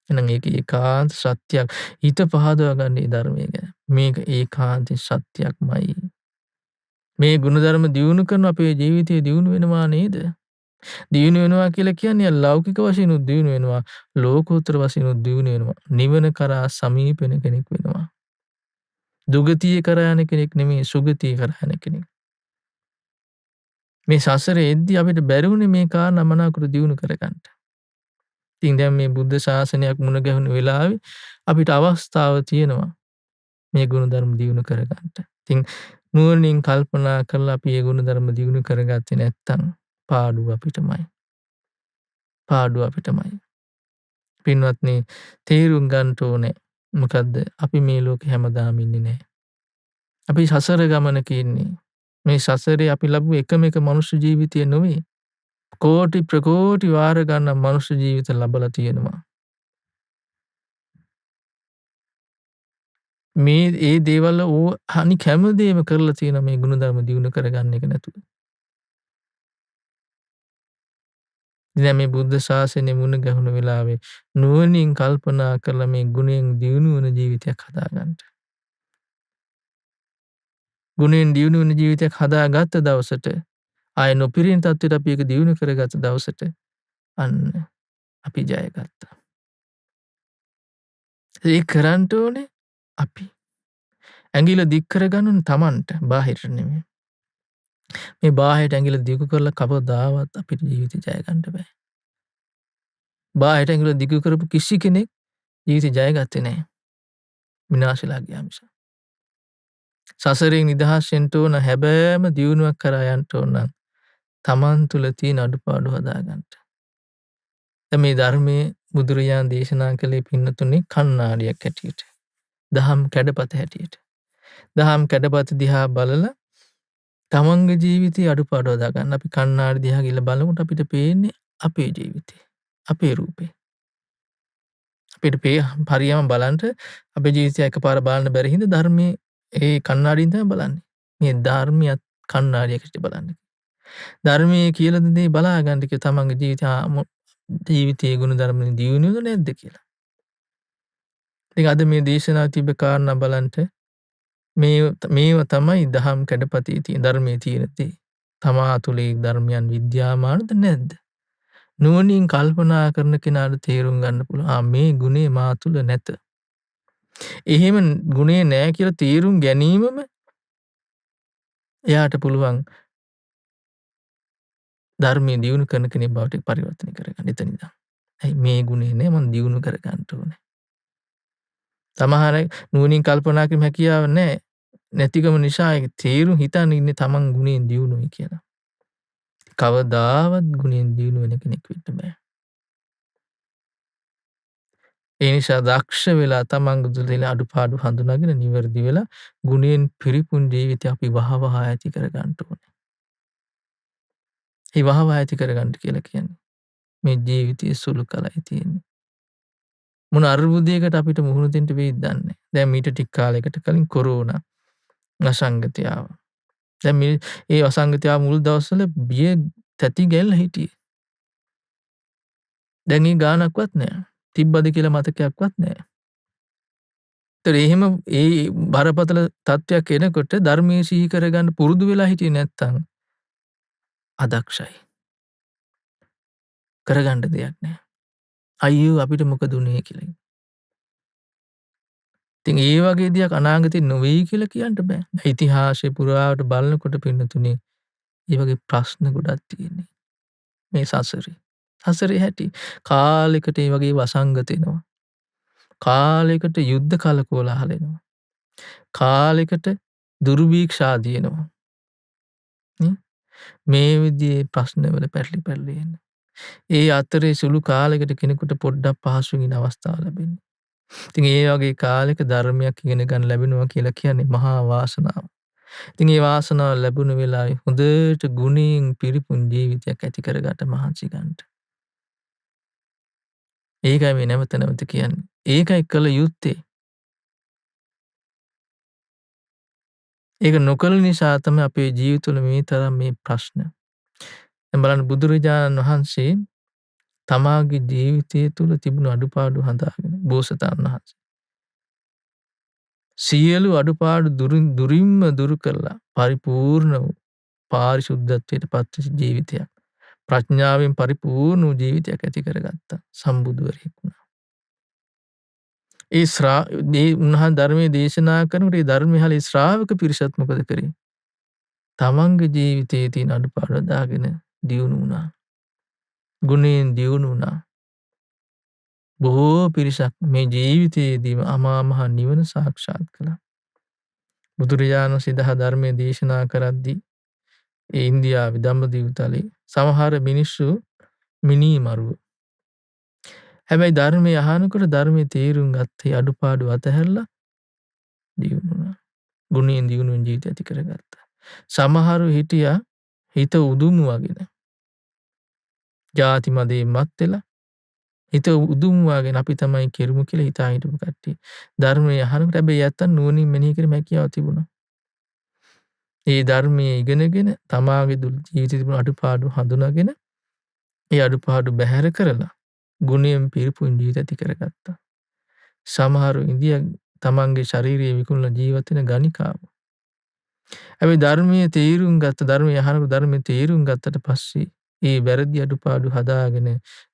එහෙනම් ඒක ඒකාන්ත සත්‍යයක්. හිත පහදවා ගන්න මේ ධර්මයේ ගැන. මේක ඒකාන්ත සත්‍යයක්මයි. මේ ගුණධර්ම දියුණු කරන අපේ ජීවිතය දියුණු වෙනවා නේද? දියුණු වෙනවා කියලා කියන්නේ ලෞකික වශයෙන් දියුණු වෙනවා, ලෝකෝත්තර වශයෙන් දියුණු වෙනවා. නිවන කරා සමීප වෙන කෙනෙක් වෙනවා. දුගතිය කරා යන කෙනෙක් නෙමෙයි, සුගතිය කරා යන කෙනෙක්. මේ සසරේ එද්දි අපිට බැරි වුණේ මේ කාරණා මනාකොට දියුණු කරගන්න. ඉතින් දැන් මේ බුද්ධ ශාසනයක් මුණ ගැහුණු වෙලාවේ අපිට අවස්ථාව තියෙනවා මේ ගුණධර්ම දියුණු කරගන්න. ඉතින් නුවණින් කල්පනා කරලා අපි මේ ගුණධර්ම දියුණු කරගත්තේ නැත්නම් පාඩුව අපිටමයි. පාඩුව අපිටමයි. පින්වත්නි තේරුම් ගන්න ඕනේ. මොකද්ද? අපි මේ ලෝකේ හැමදාම ඉන්නේ නැහැ. අපි සසර ගමනක ඉන්නේ. මේ සසරේ අපි ලැබුව එකම එක මනුෂ්‍ය ජීවිතය නෙවෙයි. කෝටි ප්‍රකෝටි වාර ගණන් මනුෂ්‍ය ජීවිත ලැබලා තියෙනවා. මේ ඒ දේවල් අනික හැමදේම කරලා තියෙන මේ ගුණධර්ම දියුණු කරගන්න එක නැතුව. ඉතින් මේ බුද්ධ ශාසනය මුණ ගැහුණු වෙලාවේ නුවණින් කල්පනා කරලා මේ ගුණයෙන් දියුණු වන ජීවිතයක් හදාගන්න. ගුණයෙන් දියුණු වන ජීවිතයක් හදාගත්ත දවසට ආය නොපිරින තත්ත්වයට අපි ඒක දියුණු කරගත්ත දවසට අන්න අපි ජය ගත්තා. ඒ කරන්න ඕනේ අපි. ඇඟිල්ල දික් කරගන්න ඕනේ Tamanට, බාහිරට නෙමෙයි. මේ බාහිරට ඇඟිල්ල දිගු කරලා කවදාවත් අපිට ජීවිතය ජය ගන්න බෑ. බාහිරට ඇඟිල්ල දිගු කරපු කිසි කෙනෙක් ජීවිතය ජය ගත්තේ නැහැ. විනාශලා ගියා මිස. සසරෙන් නිදහස් වෙන්න ඕන හැබෑම දියුණුවක් කරා යන්න ඕන නම් Taman තුල තියෙන අඩුපාඩු හදාගන්න. දැන් මේ ධර්මයේ බුදුරජාණන් දේශනා කළේ පින්නතුනේ කණ්ණාඩියක් හැටියට. දහම් කැඩපත හැටියට. දහම් කැඩපත දිහා බලලා තමන්ගේ ජීවිතයේ අඩුපාඩු හදාගන්න. අපි කණ්ණාඩි දිහා ගිහලා බලනකොට අපිට පේන්නේ අපේ ජීවිතේ. අපේ රූපේ. අපිට හරියම බලන්න අපේ ජීවිතය එකපාර බලන්න බැරි හින්දා ධර්මයේ ඒ කණ්ණාඩියෙන් තමයි බලන්නේ. මේ ධර්මියත් කණ්ණාඩියකට බලන්න. ධර්මයේ කියලා දෙන දේ බලා ගන්න කිය තමන්ගේ ජීවිතයේ ගුණ ධර්ම දියුණුවද නැද්ද කියලා. ඉතින් අද මේ දේශනාව තිබ්බ කාරණා බලන්න මේව තමයි දහම් කැඩපතේ තියෙන ධර්මයේ තියෙන දේ. තමා තුලේ ධර්මයන් විද්‍යාමානද නැද්ද? නුවණින් කල්පනා කරන කෙනාට තේරුම් ගන්න පුළුවන්. මේ ගුණේ මා තුල නැත. එහෙම ගුණේ නැහැ කියලා තේරුම් ගැනීමම එයාට පුළුවන් ධර්මයේ දියුණු කරන කෙනෙක් බවට පරිවර්තනය කරගන්න එතන ඉඳන්. ඇයි මේ ගුණේ නෑ මම දියුණු කර ගන්න ඕනේ. සමහර නුවණින් කල්පනා කිරීම හැකියාව නෑ. නැතිකම නිසා ඒක තේරුම් හිතන් ඉන්නේ තමන් ගුණයෙන් දියුණුවයි කියලා. කවදාවත් ගුණයෙන් දියුණු වෙන කෙනෙක් වෙන්න බෑ. ඒ නිසා දක්ෂ වෙලා තමන්ගේ තුළ තියෙන අඩුපාඩු හඳුනාගෙන නිවැරදි වෙලා ගුණයෙන් පිරිපුන් ජීවිතය අපි වහවහ ඇති කර ගන්න ඕනේ. ඒ වහවහ ඇති කර ගන්න කියලා කියන්නේ මේ ජීවිතයේ සුළු කලයි තියෙන්නේ. මොන අර්බුදයකට අපිට මුහුණ දෙන්න වෙයිද දන්නේ. දැන් මීට ටික කාලයකට කලින් කොරෝනා අසංගතය ආවා. දැන් මේ අසංගතය මුල් දවස්වල බිය තැති ගැල්ලා හිටියේ. දැන් ඒ ගානක්වත් නැහැ. තිබ්බද කියලා මතකයක්වත් නැහැ. ඒතර එහෙම ඒ බරපතල තත්ත්වයක් එනකොට ධර්මයේ සිහි කරගන්න පුරුදු වෙලා හිටියේ නැත්තම් අදක්ෂයි. කරගන්න දෙයක් නැහැ. අයියෝ අපිට මොකද උනේ කියලා. ඉතින් ඒ වගේ දෙයක් අනාගතේ නොවෙයි කියලා කියන්න බෑ. ඉතිහාසය පුරාවට බලනකොට පින්නතුනේ ඒ වගේ ප්‍රශ්න ගොඩක් තියෙන්නේ. මේ සසරේ. සසරේ හැටි කාලෙකට ඒ වගේ වසංගත එනවා. කාලෙකට යුද්ධ කලකෝලහල එනවා. කාලෙකට දුර්භික්ෂ ආදී එනවා. නේ? මේ විදිහේ ප්‍රශ්නවල පැටලි එන්නේ. ඒ අතරේ සුළු කාලෙකට කෙනෙකුට පොඩ්ඩක් පහසුවෙන් ඉන්න අවස්ථාව ලැබෙන්නේ. ඉතින් ඒ වගේ කාලෙක ධර්මයක් ඉගෙන ගන්න ලැබෙනවා කියලා කියන්නේ මහා වාසනාවක්. ඉතින් ඒ වාසනාව ලැබුණ වෙලාවේ හොඳට ගුණයෙන් පිරිපුන් ජීවිතයක් ඇති කරගන්න මහන්සි ගන්න. ඒකයි මේ නැවත නැවත කියන්නේ. ඒකයි කළ යුත්තේ. ඒක නොකළ නිසා තමයි අපේ ජීවිතවල මේ තරම් මේ ප්‍රශ්න. දැන් බලන්න බුදුරජාණන් වහන්සේ තමාගේ ජීවිතය තුළ තිබුණු අඩුපාඩු හදාගෙන බෝසතාණන් වහන්සේ සියලු අඩුපාඩු දුරින්ම දුරු කරලා පරිපූර්ණ වූ පාරිශුද්ධත්වයට පත්වෙච්ච ජීවිතයක්. ප්‍රඥාවෙන් පරිපූර්ණ වූ ජීවිතයක් ඇති කරගත්තා. සම්බුදුවරයෙක් වුණා. ඒ උන්වහන්සේ ධර්මයේ දේශනා කරනකොට ඒ ධර්මයේ හලේ ශ්‍රාවක පිරිසත් මොකද කරේ? තමන්ගේ ජීවිතයේ තියෙන අඩුපාඩු දාගෙන දියුණු වුණා. ගුණයෙන් දියුණු වුණා. බොහෝ පිරිසක් මේ ජීවිතයේදීම අමා මහ නිවන සාක්ෂාත් කළා. බුදුරජාණන් සිදහ ධර්මයේ දේශනා කරද්දී ඒ ඉන්දියාවේ දඹදිව තලේ සමහර මිනිස්සු මිනී මරුව. හැබැයි ධර්මයේ අහනකොට ධර්මයේ තේරුම් ගත්තේ අඩුපාඩු අතහැරලා දියුණු වුණා. ගුණයෙන් දියුණු වෙන ජීවිතය ඇති කරගත්තා. සමහරු හිටියා හිත උදුම් වගෙන. ජාති මදේ මත් වෙලා හිත උදුම් වගෙන අපි තමයි කෙරුමු කියලා හිතා හිටපු කට්ටිය. ධර්මයේ අහනකොට හැබැයි යත්තන් නුවණින් මෙනෙහි කර හැකියාව තිබුණා. ඒ ධර්මයේ ඉගෙනගෙන තමාගේ ජීවිතේ තිබුණු අඩුපාඩු හඳුනාගෙන ඒ අඩුපාඩු බැහැර කරලා ගුණයෙන් පිරිපුන් ජීවිත ඇති කරගත්තා. සමහරු ඉන්දියා තමන්ගේ ශාරීරික විකුණන ජීවත් වෙන ගණිකාවෝ. හැබැයි ධර්මයේ තේරුම් ගත්ත ධර්මයේ අහනකොට ධර්මයේ තේරුම් ගත්තට පස්සේ ඒ වැරදි අඩුපාඩු හදාගෙන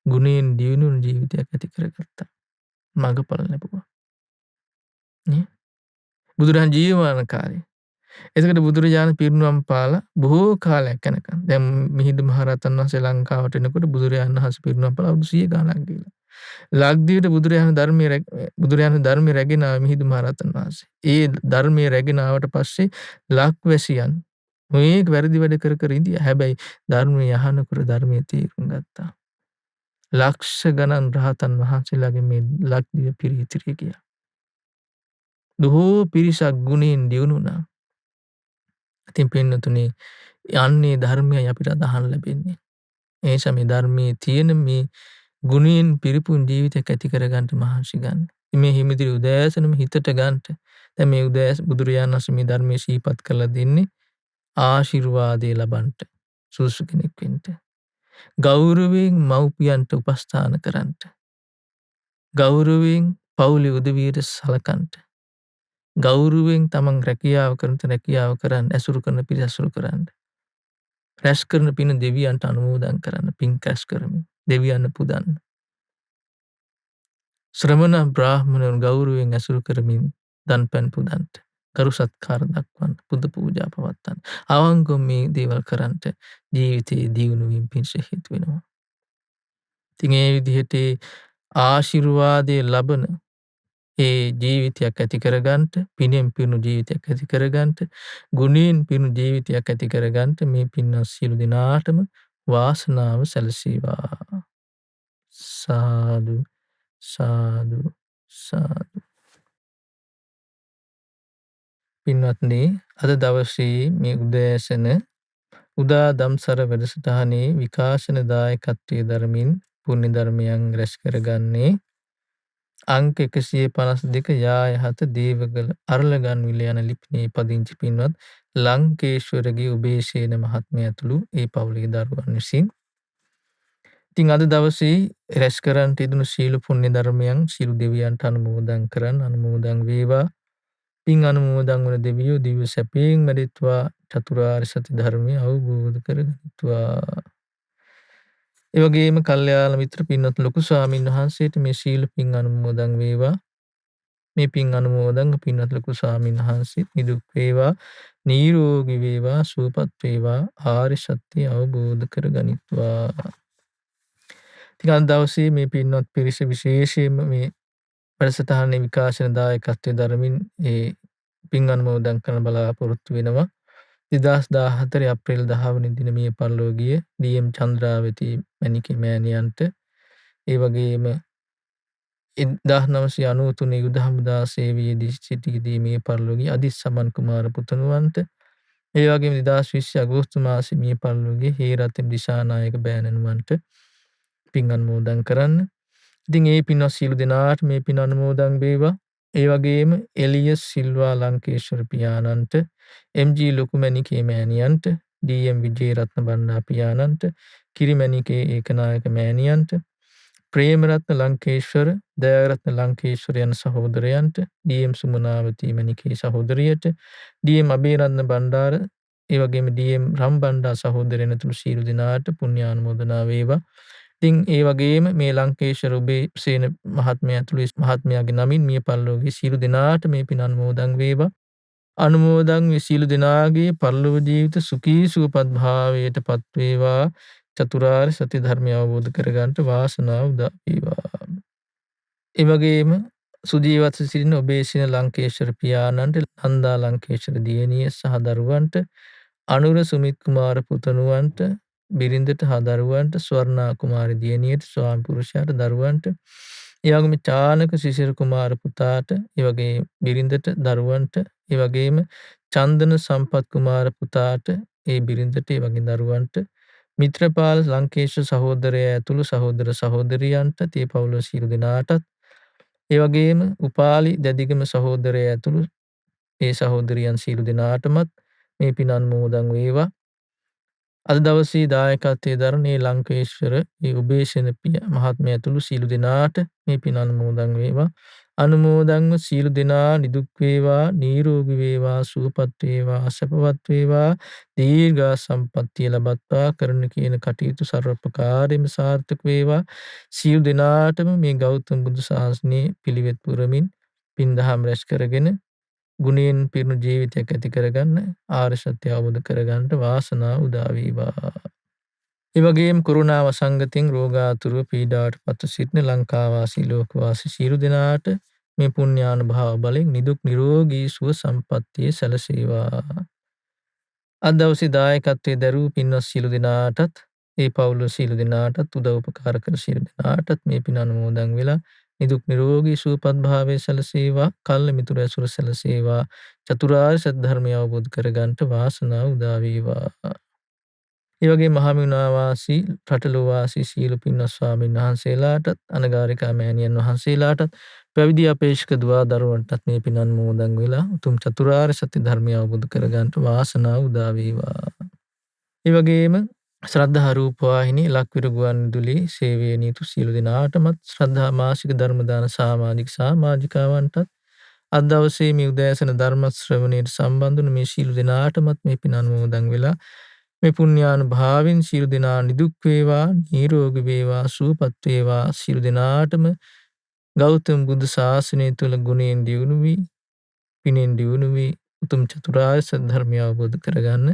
ගුණයෙන් දියුණු ජීවිතයක් ඇති කරගත්තා. මඟපල ලැබුවා. නේ? බුදුරජාණන් ජීවමාන කාලේ. එතකොට බුදුරජාණන් පිරිනුවම් පාලා බොහෝ කාලයක් යනකම්. දැන් මිහිඳු මහරහතන් වහන්සේ ලංකාවට එනකොට බුදුරජාණන් වහන්සේ පිරිනුවම් පාලා අවුරුදු 100 ගණනක් ගිහලා. ලක්දිවට බුදුරජාණන් ධර්මයේ රැගෙන ආව මිහිඳු මහරහතන් වහන්සේ. ඒ ධර්මයේ රැගෙන ආවට පස්සේ ලක්වැසියන් මේක වැරදි වැඩ කර කර ඉඳියා. හැබැයි ධර්මයේ අහනකොට ධර්මයේ තේරුම් ගත්තා. ලක්ෂ ගණන් රහතන් වහන්සේලාගේ මේ ලක්දිව පිරිහිතිරිය ගියා. බොහෝ පිරිසක් ගුණයෙන් දියුණු වුණා. ඉතින් පින්නතුනේ යන්නේ ධර්මයයි අපිට අදහන් ලැබෙන්නේ. ඒ නිසා මේ ධර්මයේ තියෙන මේ ගුණයෙන් පිරිපුන් ජීවිතයක් ඇති කරගන්න මහන්සි ගන්න. මේ හිමිදිරි උදෑසනම හිතට ගන්න. දැන් මේ බුදුරජාණන් වහන්සේ මේ ධර්මයේ සීපත් කරලා දෙන්නේ ආශිර්වාදේ ලබන්නට සුසු කෙනෙක් වෙන්න. ගෞරවයෙන් මව්පියන්ට උපස්ථාන කරන්නට. ගෞරවයෙන් පවුලේ උදවියට සලකන්නට. ගෞරවයෙන් තමන් රැකියාව කරන්න ඇසුරු කරන පිරිස ඇසුරු කරන්න. රැස් කරන පින දෙවියන්ට අනුමෝදන් කරන්න. පින් රැස් කරමින් දෙවියන්ට පුදන්න. ශ්‍රමණ බ්‍රාහ්මණයන් ගෞරවයෙන් ඇසුරු කරමින් දන්පැන් පුදන්නට. කරු සත්කාර දක්වන්න. පුද පූජා පවත්වන්න. අවංකව මේ දේවල් කරන්නට ජීවිතයේ දියුණු වීම පිණිස හේතු වෙනවා. ඉතින් ඒ විදිහට ආශිර්වාදයේ ලබන ඒ ජීවිතයක් ඇති කරගන්නට, පිනෙන් පිරුණු ජීවිතයක් ඇති කරගන්නට, ගුණයෙන් පිරුණු ජීවිතයක් ඇති කරගන්නට මේ පින්වත් සියලු දෙනාටම වාසනාව සැලසේවා. සාදු සාදු සාදු. පින්වත්නි, අද දවසේ මේ උදෑසන උදා දම්සර වැඩසටහනේ විකාශන දායකත්වයේ දරමින් පුණ්‍ය ධර්මයන් රැස් කරගන්නේ අංක 152 යායහත දේවගල අරලගන්විල යන ලිපිනේ පදිංචි පින්වත් ලංකේශ්වරගේ උබේසේන මහත්මයා ඇතුළු ඒ පවුලේ දරුවන් විසින්. ඉතින් අද දවසේ රැස් කරන්ට යෙදුණු සීල පුණ්‍ය ධර්මයන් සියලු දෙවියන්ට අනුමෝදන් වේවා. පින් අනුමෝදන් වන දෙවියෝ දිව්‍ය සැපයෙන් වැඩෙත්වා, චතුරාර්ය සත්‍ය ධර්මය අවබෝධ කරගනිත්වා. ඒ වගේම කල්යාණ මිත්‍ර පින්වත් ලොකු ස්වාමීන් වහන්සේට මේ සීල පින් අනුමෝදන් වේවා. මේ පින් අනුමෝදන් පින්වත් ලොකු ස්වාමීන් වහන්සේ නිදුක් වේවා නිරෝගී වේවා සුවපත් වේවා ආර්ය සත්‍ය අවබෝධ කර ගනිත්වා. ඉතින් අද දවසේ මේ පින්වත් පිරිස විශේෂයෙන්ම මේ වැඩසටහනේ විකාශන දායකත්වයේ දරමින් ඒ පින් අනුමෝදන් කරන බලාපොරොත්තු වෙනවා. 2014 අප්‍රේල් 10 වෙනි දින මිය පරලෝ ගිය ඩී.එම්. චන්ද්‍රාවති මණිකේ මෑණියන්ට ඒ වගේම 1993 යුද හමුදා සේවයේදී සිටියදී මිය පරලෝ ගිය අදිස් සමන් කුමාර පුතණුවන්ට ඒ වගේම 2020 අගෝස්තු මාසයේ මිය පරලෝ ගිය හේරතන දිසානායක බෑණනුවන්ට පින් අනුමෝදන් කරන්න. ඉතින් ඒ පින්වත් සියලු දෙනාට මේ පින් අනුමෝදන් වේවා. ඒ වගේම එලියස් සිල්වා ලංකේශ්වර පියාණන්ට, එම්.ජී. ලොකුමැණිකේ මෑණියන්ට, ඩී.එම්. විජේරත්න බණ්ඩා පියාණන්ට, කිරිමැණිකේ ඒකනායක මෑණියන්ට, ප්‍රේමරත්න ලංකේශ්වර, දයාරත්න ලංකේශ්වර යන සහෝදරයන්ට, ඩී.එම්. සුමනාවතී මැණිකේ සහෝදරියට, ඩී.එම්. අබේරත්න බණ්ඩාර, ඒ වගේම ඩී.එම්. රම් බණ්ඩා සහෝදරයන් ඇතුළු සියලු දෙනාට පුණ්‍යානුමෝදනා වේවා. ඉතින් ඒ වගේම මේ ලංකේශ්වර උබේසේන මහත්මයා ඇතුළු මහත්මයාගේ නමින් මිය පරලෝකයේ සියලු දෙනාට මේ පින් අනුමෝදන් වේවා. අනුමෝදන් වී සියලු දෙනාගේ පරලොව ජීවිත සුඛී සුවපත් භාවයට පත් වේවා. චතුරාර්ය සත්‍ය ධර්මය අවබෝධ කරගන්නට වාසනාව උදා වේවා. ඒ වගේම සුජීවත්ව සිටින ඔබේසේන ලංකේශ්වර පියාණන්ට, නන්දා ලංකේශ්වර දියණිය සහ දරුවන්ට, අනුර සුමිත් කුමාර පුතණුවන්ට, බිරිඳට හා දරුවන්ට, ස්වර්ණා කුමාරි දියණියට, ස්වාමි පුරුෂයාට, දරුවන්ට, ඒ වගේම චානක සිසිර කුමාර පුතාට, ඒ වගේ බිරිඳට, දරුවන්ට, ඒ වගේම චන්දන සම්පත් කුමාර පුතාට, ඒ බිරිඳට, ඒ වගේ දරුවන්ට, මිත්‍රපාල ලංකේශ්වර සහෝදරයා ඇතුළු සහෝදර සහෝදරියන්ට, තේ පවුල සියලු දෙනාටත්, ඒ වගේම උපාලි දැදිගම සහෝදරයා ඇතුළු ඒ සහෝදරියන් සියලු දෙනාටමත් මේ පින් අනුමෝදන් වේවා. අද දවසේ දායකත්වයේ දරන ඒ ලංකේශ්වර ඒ උබේසේන මහත්මයා ඇතුළු සියලු දෙනාට මේ පින් අනුමෝදන් වේවා. අනුමෝදන්ව සියලු දෙනා නිදුක් වේවා, නිරෝගී වේවා, සුවපත් වේවා, සැපවත් වේවා, දීර්ඝ සම්පන්නිය ලබත්වා කරන කියන කටයුතු සර්වප්‍රකාරයෙන්ම සාර්ථක වේවා. සියලු දෙනාටම මේ ගෞතම බුදු සාසනයේ පිළිවෙත් පුරමින් පින් දහම් රැස් කරගෙන ගුණයෙන් පිරුණු ජීවිතයක් ඇති කරගන්න, ආර්ය සත්‍ය අවබෝධ කරගන්නට වාසනාව උදා වේවා. ඒ වගේම කොරෝනා වසංගතයෙන් රෝගාතුරව පීඩාවට පත්ව සිටින ලංකාවාසී ලෝකවාසී සියලු දෙනාට මේ පුණ්‍යානුභාව බලෙන් නිදුක් නිරෝගී සුව සම්පන්නිය සැලසේවා. අද දවසේ දායකත්වයේ දරූ පින්වත් සියලු දෙනාටත්, ඒ පවුල සියලු දෙනාටත්, උදව් උපකාර කර සියලු දෙනාටත් මේ පින් අනුමෝදන් වෙලා නිදුක් නිරෝගී සුවපත් භාවයේ සැලසේවා. කල්ල මිතුරු ඇසුර සැලසේවා. චතුරාර්ය සත්‍ය ධර්මය අවබෝධ කරගන්නට වාසනාව උදා වේවා. ඒ වගේ මහමෙවුනා වාසී රටලෝ වාසී සියලු පින්වත් ස්වාමීන් වහන්සේලාටත්, අනගාരികා මෑණියන් වහන්සේලාටත්, පැවිදි අපේක්ෂක දුවා දරුවන්ටත් මේ පින් අනුමෝදන් වෙලා උතුම් චතුරාර්ය සත්‍ය ධර්මය අවබෝධ කරගන්නට වාසනාව උදා වේවා. ඒ වගේම ශ්‍රද්ධා රූප වාහිනී ලක්විරු ගුවන්විදුලි සේවයේ නියුතු සියලු දෙනාටමත්, ශ්‍රද්ධා මාසික ධර්ම දාන සමාජිකාවන්ටත්, අද දවසේ මේ උදෑසන ධර්ම ශ්‍රවණයට සම්බන්ධ වුණු මේ සියලු දෙනාටමත් මේ පින් අනුමෝදන් වෙලා මේ පුණ්‍යානුභාවයෙන් සියලු දෙනා නිදුක් වේවා, නිරෝගී වේවා, සුවපත් වේවා. සියලු දෙනාටම ගෞතම බුදු ශාසනය තුළ ගුණයෙන් දියුණු වී, පිනෙන් දියුණු වී උතුම් චතුරාර්ය සත්‍ය ධර්මය අවබෝධ කරගන්න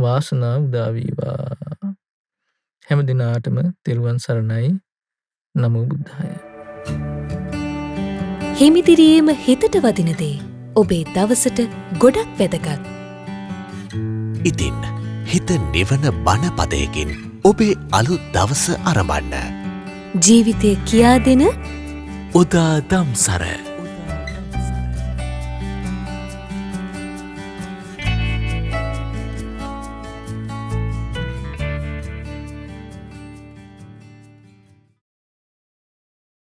වාසනාව උදා වේවා. හැම දිනාටම තෙරුවන් සරණයි. නමෝ බුද්ධාය. හිමිදිරියේම හිතට වදින දේ ඔබේ දවසට ගොඩක් වැදගත්. ඉතින් හිත නිවන බණ පදයකින් ඔබේ අලුත් දවස අරඹන්න. ජීවිතය කියා දෙන උදා දම්සර